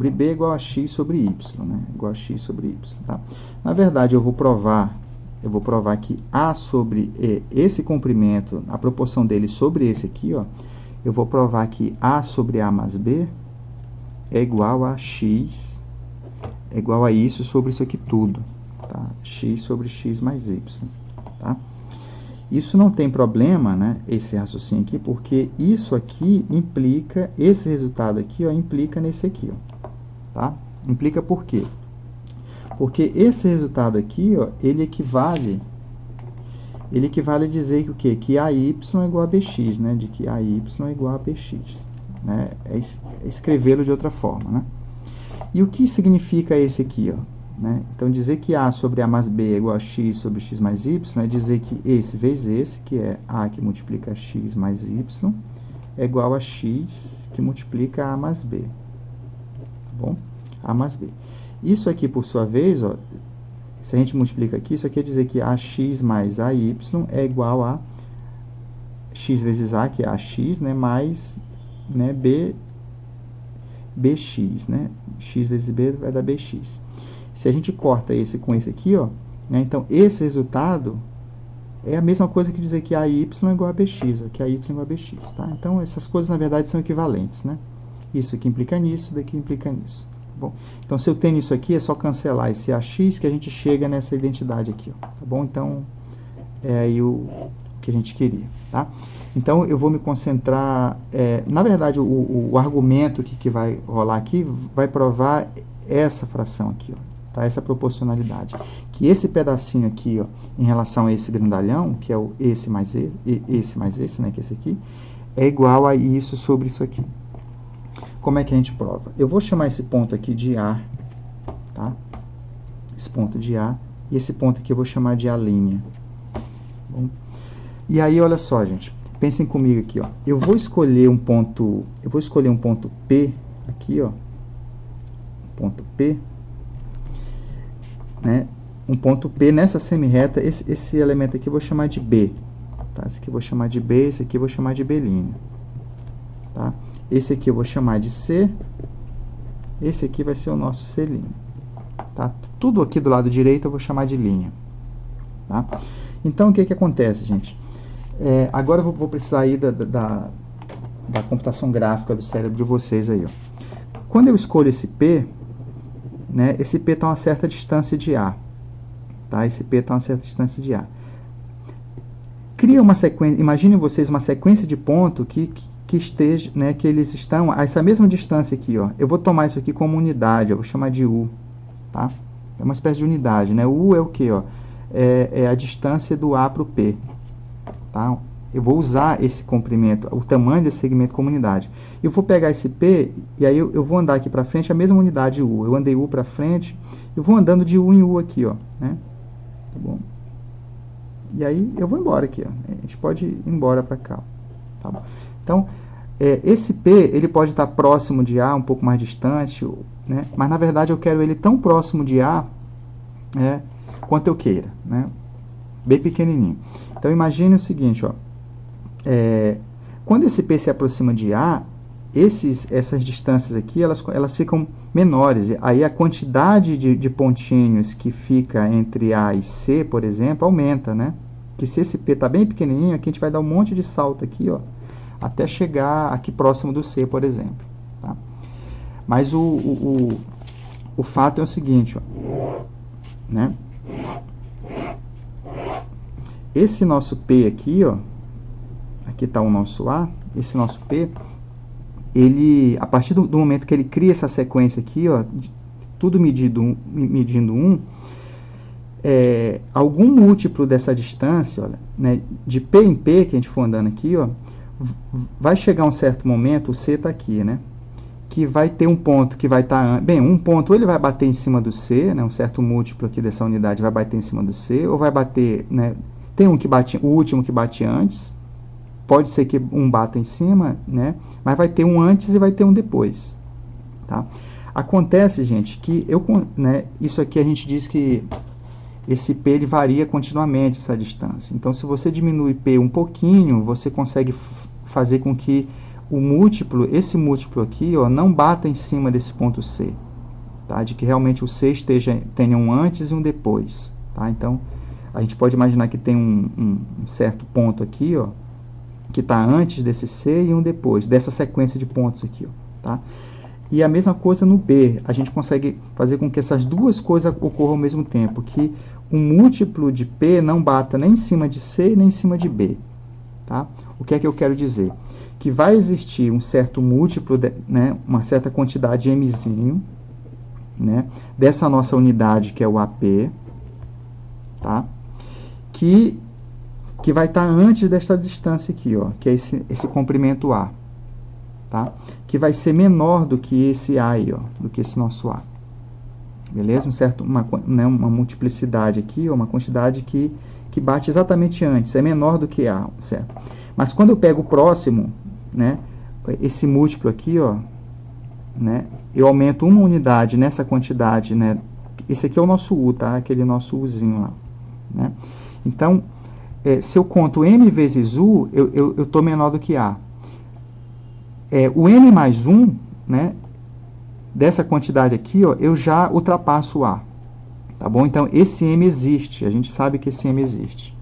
B é igual a x sobre y, né? Igual a x sobre y, tá? Na verdade, eu vou provar que A sobre esse comprimento, a proporção dele sobre esse aqui, ó, eu vou provar que A sobre A mais B é igual a x, é igual a isso sobre isso aqui tudo, tá? X sobre x mais y, tá? Isso não tem problema, né, esse raciocínio aqui, porque isso aqui implica, esse resultado aqui, ó, implica nesse aqui, ó, tá? Implica por quê? Porque esse resultado aqui, ó, ele equivale a dizer que o quê? Que AY é igual a BX, né? De que AY é igual a BX, né? É escrevê-lo de outra forma, né? E o que significa esse aqui, ó? Né? Então, dizer que A sobre A mais B é igual a x sobre x mais y é dizer que esse vezes esse, que é A que multiplica x mais y, é igual a x que multiplica A mais B. Tá bom? A mais B. Isso aqui, por sua vez, ó, se a gente multiplica aqui, isso aqui é dizer que AX mais AY é igual a x vezes A, que é AX, né, mais, né, BX, né? X vezes B vai dar BX. Se a gente corta esse com esse aqui, ó, né, então esse resultado é a mesma coisa que dizer que AY é igual a BX, ó, que AY é igual a BX, tá? Então, essas coisas, na verdade, são equivalentes, né? Isso aqui implica nisso, isso daqui implica nisso. Tá bom? Então, se eu tenho isso aqui, é só cancelar esse AX que a gente chega nessa identidade aqui, ó, tá bom? Então, é aí o que a gente queria, tá? Então, eu vou me concentrar... na verdade, o argumento que vai rolar aqui vai provar essa fração aqui, ó. Tá? Essa proporcionalidade. Que esse pedacinho aqui, ó, em relação a esse grandalhão, que é o esse mais esse, né, que é esse aqui, é igual a isso sobre isso aqui. Como é que a gente prova? Eu vou chamar esse ponto aqui de A, tá? Esse ponto de A, e esse ponto aqui eu vou chamar de A'. Bom, e aí, olha só, gente, pensem comigo aqui, ó. Eu vou escolher um ponto P aqui, ó, ponto P, né? Um ponto P nessa semirreta, esse elemento aqui eu vou chamar de B, tá? Esse aqui eu vou chamar de B, esse aqui eu vou chamar de B', tá? Esse aqui eu vou chamar de C, esse aqui vai ser o nosso C', tá? Tudo aqui do lado direito eu vou chamar de linha, tá? Então, o que que acontece, gente? Agora eu vou precisar aí da computação gráfica do cérebro de vocês aí, ó. Quando eu escolho esse P, né, esse P está a uma certa distância de A. Tá? Esse P está a uma certa distância de A. Cria uma sequência, imaginem vocês uma sequência de pontos que esteja, né, que eles estão a essa mesma distância aqui, ó. Eu vou tomar isso aqui como unidade, eu vou chamar de U, tá? É uma espécie de unidade, né? U é o quê, ó? É a distância do A para o P, tá? Eu vou usar esse comprimento, o tamanho desse segmento como unidade. Eu vou pegar esse P e aí eu vou andar aqui para frente a mesma unidade U. Eu andei U para frente, eu vou andando de U em U aqui, ó, né? Tá bom? E aí eu vou embora aqui, ó. A gente pode ir embora para cá, tá bom? Então, esse P, ele pode estar próximo de A, um pouco mais distante, né? Mas, na verdade, eu quero ele tão próximo de A, né, quanto eu queira, né? Bem pequenininho. Então, imagine o seguinte, ó. Quando esse P se aproxima de A, essas distâncias aqui, elas ficam menores. Aí, a quantidade de pontinhos que fica entre A e C, por exemplo, aumenta, né? Que se esse P está bem pequenininho, aqui a gente vai dar um monte de salto aqui, ó, até chegar aqui próximo do C, por exemplo. Tá? Mas o fato é o seguinte, ó, né? Esse nosso P aqui, ó, aqui está o nosso A, esse nosso P, ele, a partir do momento que ele cria essa sequência aqui, ó, tudo medindo 1, algum múltiplo dessa distância, olha, né, de P em P, que a gente for andando aqui, ó, vai chegar um certo momento, o C está aqui, né? Que vai ter um ponto que vai estar... bem, um ponto ele vai bater em cima do C, né? Um certo múltiplo aqui dessa unidade vai bater em cima do C, ou vai bater... né? Tem um que bate, o último que bate antes, pode ser que um bata em cima, né? Mas vai ter um antes e vai ter um depois. Tá? Acontece, gente, que né, isso aqui a gente diz que esse P ele varia continuamente, essa distância. Então, se você diminui P um pouquinho, você consegue fazer com que esse múltiplo aqui, ó, não bata em cima desse ponto C, tá? De que realmente o C tenha um antes e um depois, tá? Então, a gente pode imaginar que tem um certo ponto aqui, ó, que está antes desse C e um depois, dessa sequência de pontos aqui, ó, tá? E a mesma coisa no B, a gente consegue fazer com que essas duas coisas ocorram ao mesmo tempo, que o múltiplo de P não bata nem em cima de C nem em cima de B, tá? O que é que eu quero dizer? Que vai existir um certo múltiplo, né, uma certa quantidade de Mzinho, né, dessa nossa unidade que é o AP, tá? Que vai estar antes dessa distância aqui, ó, que é esse comprimento A, tá? Que vai ser menor do que esse A aí, ó, do que esse nosso A. Beleza? Uma multiplicidade aqui, ó, uma quantidade que bate exatamente antes, é menor do que A, certo? Mas quando eu pego o próximo, né, esse múltiplo aqui, ó, né, eu aumento uma unidade nessa quantidade, né? Esse aqui é o nosso U, tá? Aquele nosso Uzinho lá, né? Então, se eu conto M vezes U, eu estou menor do que A. O N mais 1, né, dessa quantidade aqui, ó, eu já ultrapasso o A. Tá bom? Então, esse M existe. A gente sabe que esse M existe.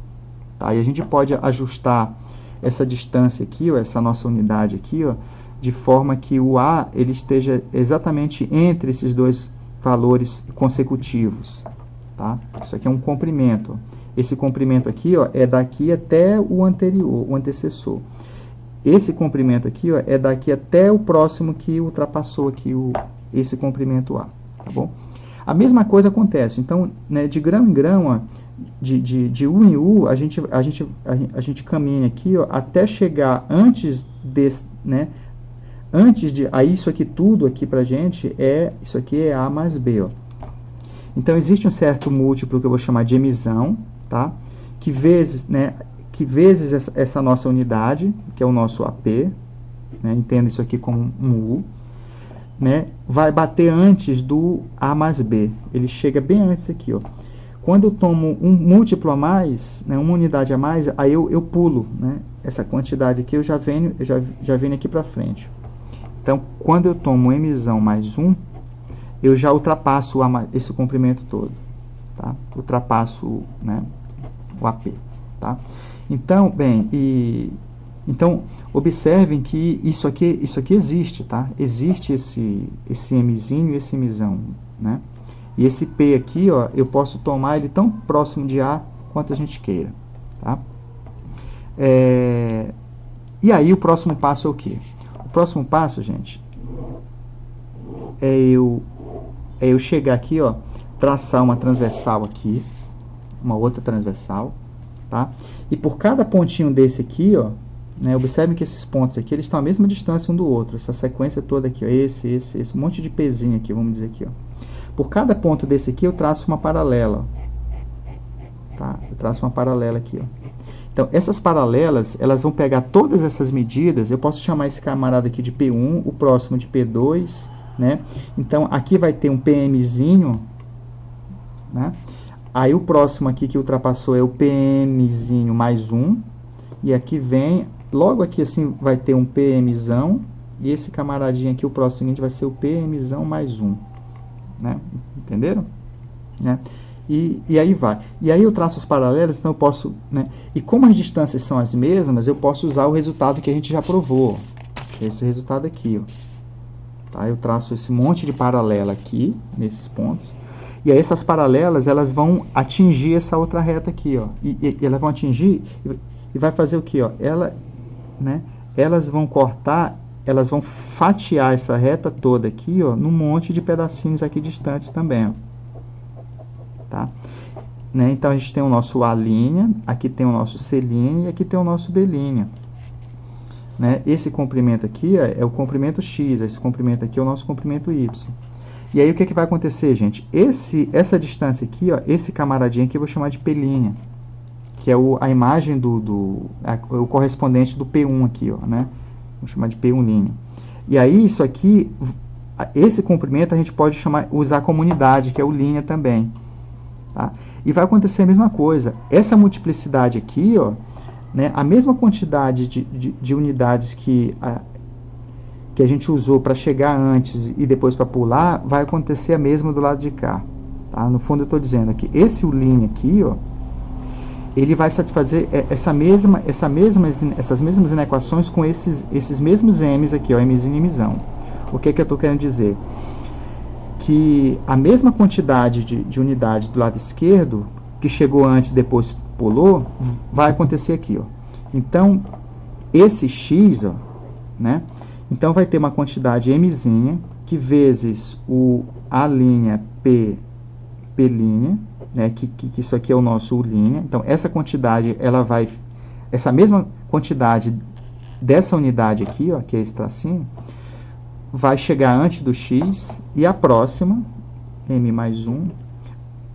Tá? E a gente pode ajustar essa distância aqui, ó, essa nossa unidade aqui, ó, de forma que o A ele esteja exatamente entre esses dois valores consecutivos. Tá? Isso aqui é um comprimento. Esse comprimento aqui, ó, é daqui até o anterior, o antecessor. Esse comprimento aqui, ó, é daqui até o próximo que ultrapassou aqui esse comprimento A. Tá bom? A mesma coisa acontece. Então, né, de grão em grão, ó, de U em U, a gente caminha aqui, ó, até chegar antes desse, né, antes de... Aí isso aqui tudo aqui pra gente isso aqui é A mais B, ó. Então, existe um certo múltiplo que eu vou chamar de Mzão, tá? Que vezes essa nossa unidade, que é o nosso AP, né? Entenda isso aqui como um U, né? Vai bater antes do A mais B. Ele chega bem antes aqui, ó. Quando eu tomo um múltiplo a mais, né, uma unidade a mais, aí eu pulo, né? Essa quantidade aqui eu já venho aqui para frente. Então, quando eu tomo Mzão mais 1, eu já ultrapasso esse comprimento todo, tá? Ultrapasso, né, o AP, tá? Então, bem, Então, observem que isso aqui existe, tá? Existe esse Mzinho e esse Mzão, né? E esse P aqui, ó, eu posso tomar ele tão próximo de A quanto a gente queira, tá? E aí o próximo passo é o quê? O próximo passo, gente, é eu chegar aqui, ó, traçar uma transversal aqui, uma outra transversal, tá? E por cada pontinho desse aqui, ó, né, observem que esses pontos aqui, eles estão à mesma distância um do outro, essa sequência toda aqui, ó, esse, um monte de pezinho aqui, vamos dizer aqui, ó. Por cada ponto desse aqui, eu traço uma paralela, ó, tá? Eu traço uma paralela aqui, ó. Então, essas paralelas, elas vão pegar todas essas medidas, eu posso chamar esse camarada aqui de P1, o próximo de P2, né? Então, aqui vai ter um PMzinho, né? Aí, o próximo aqui que ultrapassou é o PMzinho mais 1, e aqui vem, logo aqui assim, vai ter um PMzão, e esse camaradinho aqui, o próximo seguinte, vai ser o PMzão mais 1, né? Entenderam? Né? E aí vai. E aí eu traço os paralelos, então eu posso, né? E como as distâncias são as mesmas, eu posso usar o resultado que a gente já provou. Esse resultado aqui, ó. Tá? Eu traço esse monte de paralela aqui, nesses pontos. E aí essas paralelas, elas vão atingir essa outra reta aqui, ó. E elas vão atingir e vai fazer o quê, ó? Né? Elas vão cortar, elas vão fatiar essa reta toda aqui, ó, num monte de pedacinhos aqui distantes também, ó. Tá? Né? Então, a gente tem o nosso A', aqui tem o nosso C' e aqui tem o nosso B'. Né? Esse comprimento aqui é o comprimento X, esse comprimento aqui é o nosso comprimento Y. E aí, o que, que vai acontecer, gente? Essa distância aqui, ó, esse camaradinho aqui eu vou chamar de P', que é a imagem o correspondente do P1 aqui, ó, né? Vou chamar de P1'. E aí, isso aqui, esse comprimento a gente pode usar como unidade, que é o linha também. Tá? E vai acontecer a mesma coisa. Essa multiplicidade aqui, ó, né, a mesma quantidade de unidades que a gente usou para chegar antes e depois para pular, vai acontecer a mesma do lado de cá. Tá? No fundo, eu estou dizendo que esse U' aqui, ó, ele vai satisfazer essas mesmas inequações com esses mesmos M's aqui, ó, Mzinho e Mzão. O que eu estou querendo dizer? Que a mesma quantidade de unidade do lado esquerdo, que chegou antes e depois pulou, vai acontecer aqui, ó. Então, esse X, ó, né? Então, vai ter uma quantidade Mzinha, que vezes o A'P', né? Que isso aqui é o nosso U'. Então, essa quantidade, essa mesma quantidade dessa unidade aqui, ó, que é esse tracinho, vai chegar antes do X, e a próxima, M mais 1,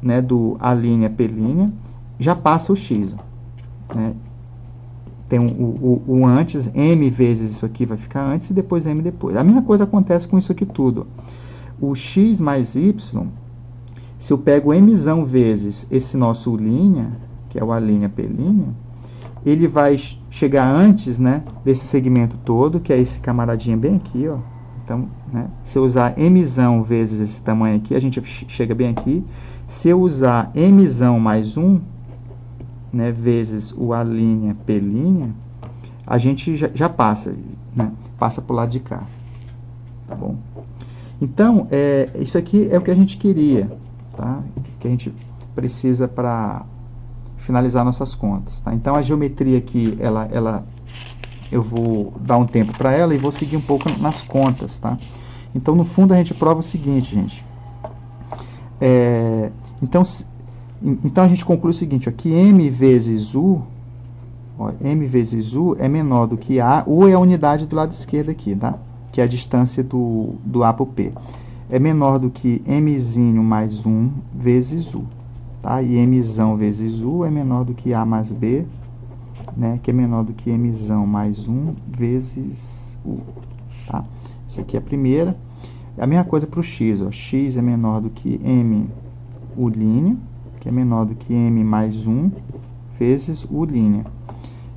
né, do A'P', já passa o X. Né? Tem o antes, M vezes isso aqui vai ficar antes, e depois M depois. A mesma coisa acontece com isso aqui tudo. O X mais Y, se eu pego Mzão vezes esse nosso U', que é o A'P', ele vai chegar antes, né, desse segmento todo, que é esse camaradinho bem aqui, ó. Então, né, se eu usar Mzão vezes esse tamanho aqui, a gente chega bem aqui. Se eu usar Mzão mais 1, né, vezes o A'P', a gente já passa, né, passa para o lado de cá. Tá bom? Então, isso aqui é o que a gente queria, tá? Que a gente precisa para finalizar nossas contas. Tá? Então, a geometria aqui, eu vou dar um tempo para ela e vou seguir um pouco nas contas, tá? Então, no fundo, a gente prova o seguinte, gente. Então, a gente conclui o seguinte, ó, que M vezes U, ó, M vezes U é menor do que A. U é a unidade do lado esquerdo aqui, tá? Que é a distância do A para o P. É menor do que Mzinho mais 1 vezes U. Tá? E Mzão vezes U é menor do que A mais B, né, que é menor do que Mzão mais 1 vezes U. Tá? Isso aqui é a primeira. A mesma coisa para o X. Ó. X é menor do que M U', que é menor do que M mais 1 vezes U'.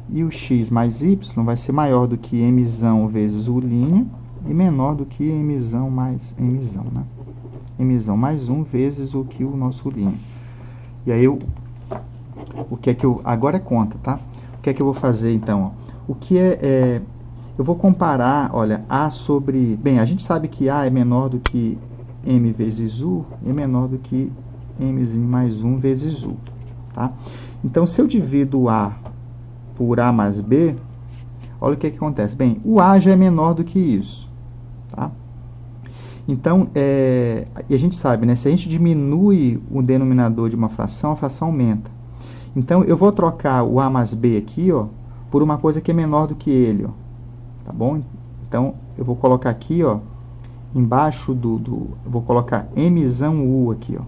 E o X mais Y vai ser maior do que Mzão vezes U' e menor do que Mzão mais Mzão. Né? Mzão mais 1 vezes o que o nosso U'. E aí, o que é que eu... Agora é conta, tá? O que é que eu vou fazer, então? Ó? O que eu vou comparar, olha, A sobre... Bem, a gente sabe que A é menor do que M vezes U, é menor do que Mzinho mais 1 vezes U, tá? Então, se eu divido A por A mais B, olha o que acontece. Bem, o A já é menor do que isso, tá? Então, e a gente sabe, né? Se a gente diminui o denominador de uma fração, a fração aumenta. Então, eu vou trocar o A mais B aqui, ó, por uma coisa que é menor do que ele, ó, tá bom? Então, eu vou colocar aqui, ó, embaixo eu vou colocar Mzão U aqui, ó,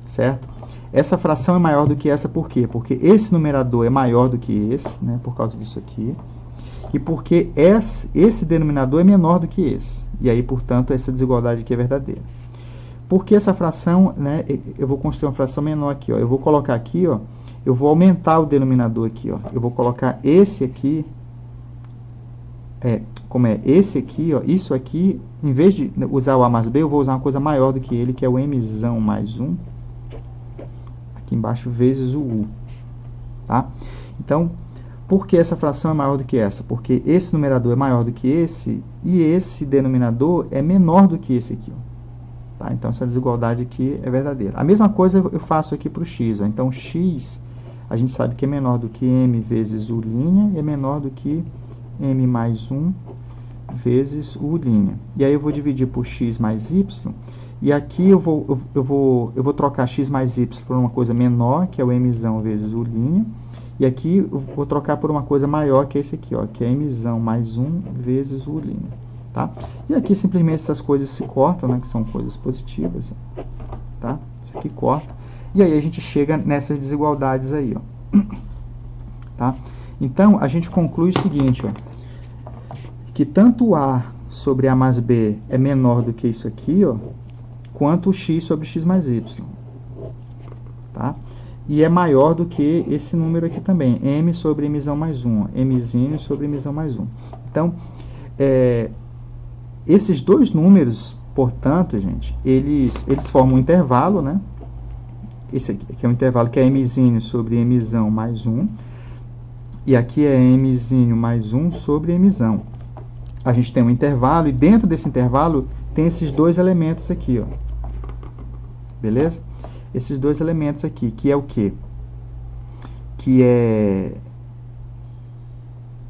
certo? Essa fração é maior do que essa, por quê? Porque esse numerador é maior do que esse, né, por causa disso aqui, e porque esse denominador é menor do que esse. E aí, portanto, essa desigualdade aqui é verdadeira. Porque essa fração, né, eu vou construir uma fração menor aqui, ó, eu vou colocar aqui, ó, eu vou aumentar o denominador aqui, ó, eu vou colocar esse aqui, como é esse aqui, ó, isso aqui, em vez de usar o A mais B, eu vou usar uma coisa maior do que ele, que é o Mzão mais 1, aqui embaixo, vezes o U, tá? Então, por que essa fração é maior do que essa? Porque esse numerador é maior do que esse, e esse denominador é menor do que esse aqui, ó. Tá? Então, essa desigualdade aqui é verdadeira. A mesma coisa eu faço aqui para o x, ó. Então, x, a gente sabe que é menor do que m vezes u' e é menor do que m mais 1 vezes u'. E aí eu vou dividir por x mais y, e aqui eu vou trocar x mais y por uma coisa menor, que é o mzão vezes u', e aqui eu vou trocar por uma coisa maior, que é esse aqui, ó, que é mzão mais 1 vezes u'. Tá? E aqui simplesmente essas coisas se cortam, né, que são coisas positivas, tá? Isso aqui corta. E aí a gente chega nessas desigualdades aí, ó. Tá? Então, a gente conclui o seguinte, ó, que tanto A sobre A mais B é menor do que isso aqui, ó, quanto o x sobre x mais y. Tá? E é maior do que esse número aqui também, m sobre mzão mais 1, ó, mzinho sobre mzão mais 1. Então, esses dois números, portanto, gente, eles formam um intervalo, né? Esse aqui que é um intervalo que é mzinho sobre mzão mais 1. E aqui é mzinho mais 1 sobre mzão. A gente tem um intervalo, e dentro desse intervalo tem esses dois elementos aqui, ó. Beleza? Esses dois elementos aqui, que é o quê? Que é...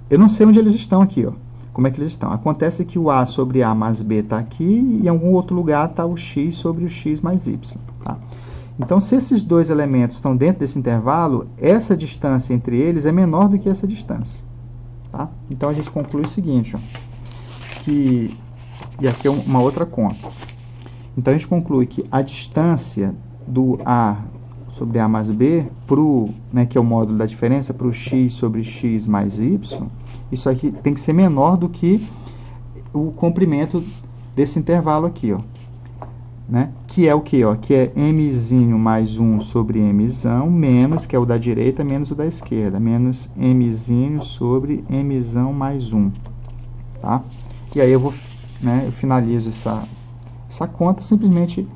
Eu não sei onde eles estão aqui, ó. Como é que eles estão? Acontece que o A sobre A mais B está aqui, e em algum outro lugar está o x sobre o x mais y. Tá? Então, se esses dois elementos estão dentro desse intervalo, essa distância entre eles é menor do que essa distância. Tá? Então, a gente conclui o seguinte, ó, e aqui é uma outra conta. Então, a gente conclui que a distância do A sobre A mais B, né, que é o módulo da diferença, para o x sobre x mais y, isso aqui tem que ser menor do que o comprimento desse intervalo aqui, ó, né? Que é o que, ó? Que é mzinho mais 1 sobre mzão, menos, que é o da direita, menos o da esquerda, menos mzinho sobre mzão mais 1, tá? E aí eu finalizo essa conta simplesmente,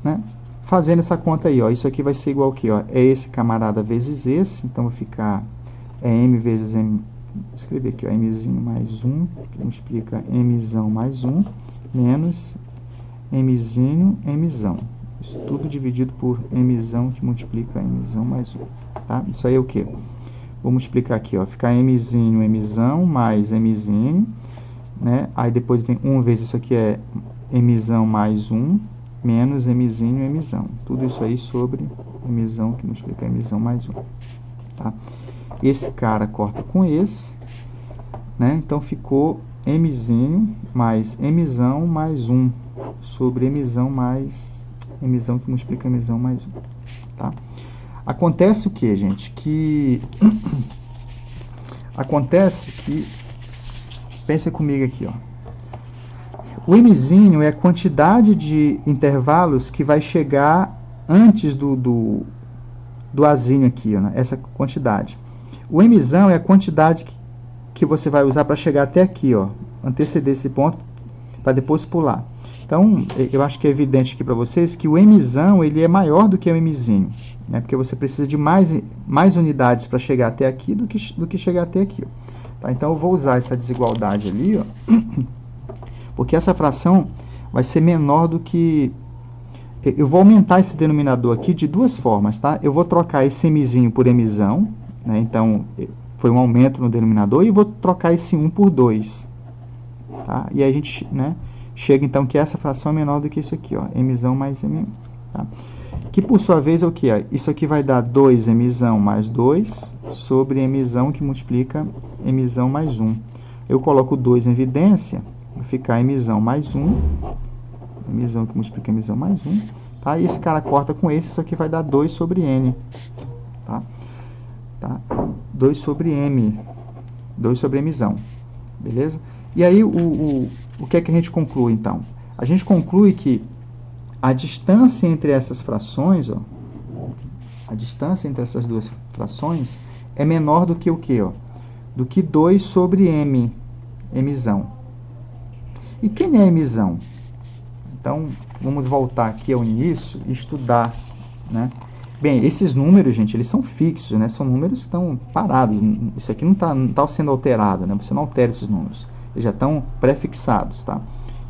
né, fazendo essa conta aí, ó. Isso aqui vai ser igual ao que, ó? É esse camarada vezes esse, então vai ficar m vezes m. Vou escrever aqui, ó, mzinho mais 1, que multiplica mzão mais 1, menos mzinho, mzão. Isso tudo dividido por mzão, que multiplica mzão mais 1. Tá? Isso aí é o quê? Vou multiplicar aqui, ó, ficar mzinho, mzão, mais mzinho, né? Aí depois vem 1 vezes isso aqui é mzão mais 1, menos mzinho, mzão. Tudo isso aí sobre mzão, que multiplica mzão mais 1. Tá? Esse cara corta com esse, né? Então ficou mzinho mais mzão mais 1 sobre mzão mais mzão, que multiplica mzão mais 1. Tá? Acontece o que, gente? Acontece que, pensa comigo aqui, ó. O mzinho é a quantidade de intervalos que vai chegar antes do azinho aqui, ó, né? Essa quantidade. O mzão é a quantidade que você vai usar para chegar até aqui, ó, anteceder esse ponto para depois pular. Então, eu acho que é evidente aqui para vocês que o mzão ele é maior do que o mzinho, né? Porque você precisa de mais unidades para chegar até aqui do que chegar até aqui. Tá? Então, eu vou usar essa desigualdade ali, ó, porque essa fração vai ser menor do que... Eu vou aumentar esse denominador aqui de duas formas, tá? Eu vou trocar esse mzinho por mzão, né? Então, foi um aumento no denominador, e vou trocar esse 1 por 2. Tá? E aí a gente, né, chega então que essa fração é menor do que isso aqui, ó, mzão mais m1. Tá? Que por sua vez é o que? Isso aqui vai dar 2mzão mais 2 sobre mzão que multiplica mzão mais 1. Eu coloco 2 em evidência, vai ficar mzão mais 1, mzão que multiplica mzão mais 1, tá? E esse cara corta com esse, isso aqui vai dar 2 sobre n, tá? 2 sobre m, 2 sobre mzão, beleza? E aí, o que é que a gente conclui, então? A gente conclui que a distância entre essas frações, ó, a distância entre essas duas frações é menor do que o quê? Ó? Do que 2 sobre mzão. E quem é mzão? Então, vamos voltar aqui ao início e estudar, né? Bem, esses números, gente, eles são fixos, né? São números que estão parados. Isso aqui não tá sendo alterado, né? Você não altera esses números. Eles já estão pré-fixados, tá?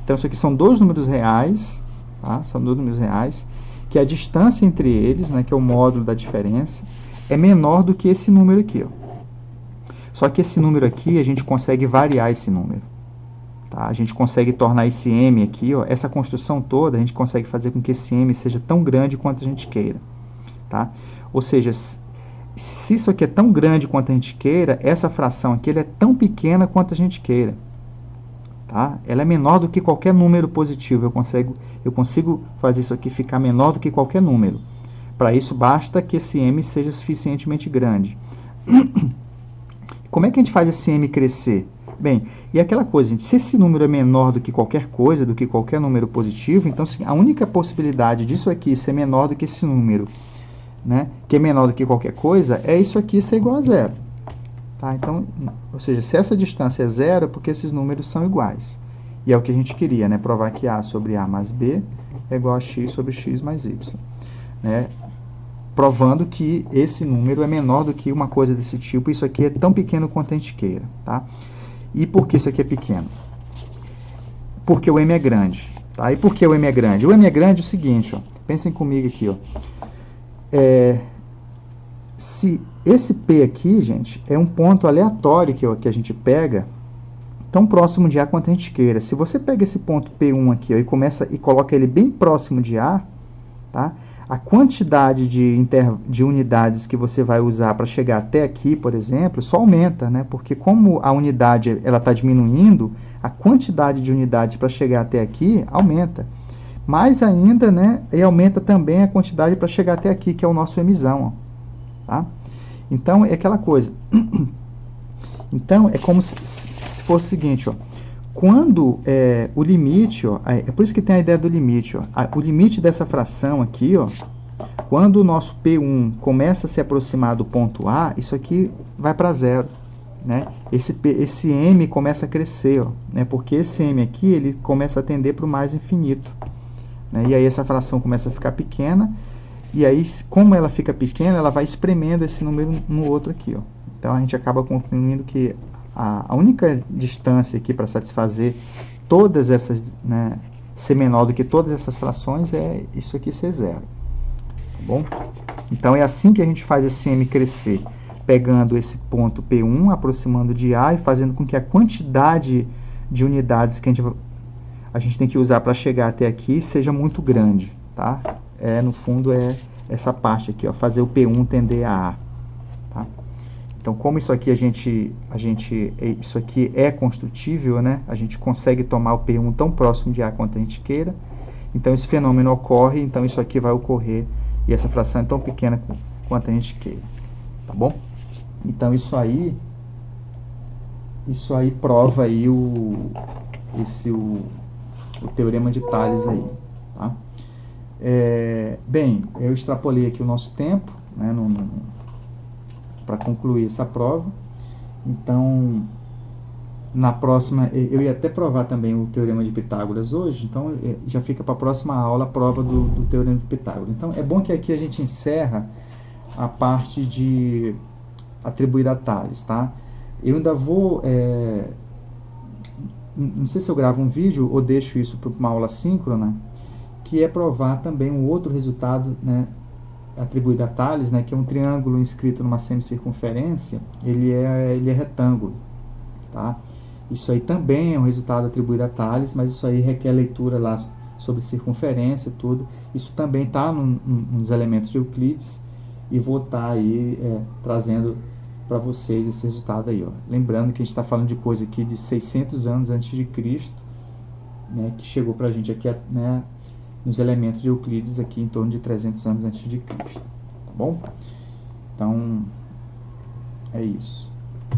Então, isso aqui são dois números reais, tá? São dois números reais, que a distância entre eles, né, que é o módulo da diferença, é menor do que esse número aqui, ó. Só que esse número aqui, a gente consegue variar esse número. Tá? A gente consegue tornar esse m aqui, ó, essa construção toda, a gente consegue fazer com que esse m seja tão grande quanto a gente queira. Tá? Ou seja, se isso aqui é tão grande quanto a gente queira, essa fração aqui ela é tão pequena quanto a gente queira. Tá? Ela é menor do que qualquer número positivo. Eu consigo fazer isso aqui ficar menor do que qualquer número. Para isso, basta que esse m seja suficientemente grande. Como é que a gente faz esse m crescer? Bem, e aquela coisa, gente, se esse número é menor do que qualquer coisa, do que qualquer número positivo, então a única possibilidade disso aqui ser menor do que esse número, né, que é menor do que qualquer coisa, é isso aqui ser igual a zero. Tá? Então, ou seja, se essa distância é zero, é porque esses números são iguais. E é o que a gente queria, né, provar que a sobre a mais b é igual a x sobre x mais y. Né? Provando que esse número é menor do que uma coisa desse tipo, isso aqui é tão pequeno quanto a gente queira. Tá? E por que isso aqui é pequeno? Porque o m é grande. Tá? E por que o m é grande? O m é grande é o seguinte, ó, pensem comigo aqui. Ó, se esse P aqui, gente, é um ponto aleatório que a gente pega tão próximo de A quanto a gente queira. Se você pega esse ponto P1 aqui, ó, e coloca ele bem próximo de A, tá? A quantidade de unidades que você vai usar para chegar até aqui, por exemplo, só aumenta, né? Porque como a unidade está diminuindo, a quantidade de unidades para chegar até aqui aumenta. Mais ainda, né? E aumenta também a quantidade para chegar até aqui, que é o nosso mzão. Ó, tá? Então, é aquela coisa. Então, é como se fosse o seguinte, ó. Quando o limite, ó, é por isso que tem a ideia do limite, ó, o limite dessa fração aqui, ó, quando o nosso P1 começa a se aproximar do ponto A, isso aqui vai para zero, né? Esse M começa a crescer, ó, né? Porque esse M aqui ele começa a tender para o mais infinito, né? E aí essa fração começa a ficar pequena, e aí, como ela fica pequena, ela vai espremendo esse número no outro aqui, ó. Então, a gente acaba concluindo que a única distância aqui para satisfazer todas essas, né, ser menor do que todas essas frações é isso aqui ser zero. Tá bom? Então, é assim que a gente faz esse m crescer, pegando esse ponto P1, aproximando de A e fazendo com que a quantidade de unidades que a gente tem que usar para chegar até aqui seja muito grande. Tá? No fundo, é essa parte aqui, ó, fazer o P1 tender a A. Tá? Então, como isso aqui isso aqui é construtível, né? A gente consegue tomar o P1 tão próximo de A quanto a gente queira. Então, esse fenômeno ocorre, então isso aqui vai ocorrer, e essa fração é tão pequena quanto a gente queira. Tá bom? Então, isso aí prova aí o teorema de Tales aí. Tá? Bem, eu extrapolei aqui o nosso tempo, né, para concluir essa prova. Então, na próxima, eu ia até provar também o Teorema de Pitágoras hoje, então já fica para a próxima aula a prova do Teorema de Pitágoras. Então é bom que aqui a gente encerra a parte de atribuir a Tales, tá? Eu ainda vou, não sei se eu gravo um vídeo ou deixo isso para uma aula síncrona, que é provar também um outro resultado, né, atribuído a Tales, né, que é um triângulo inscrito numa semicircunferência, ele é retângulo, tá? Isso aí também é um resultado atribuído a Tales, mas isso aí requer leitura lá sobre circunferência, tudo. Isso também está nos elementos de Euclides, e vou estar aí trazendo para vocês esse resultado aí, ó. Lembrando que a gente está falando de coisa aqui de 600 anos antes de Cristo, né, que chegou para a gente aqui, né, nos elementos de Euclides aqui em torno de 300 anos antes de Cristo, tá bom? Então, é isso.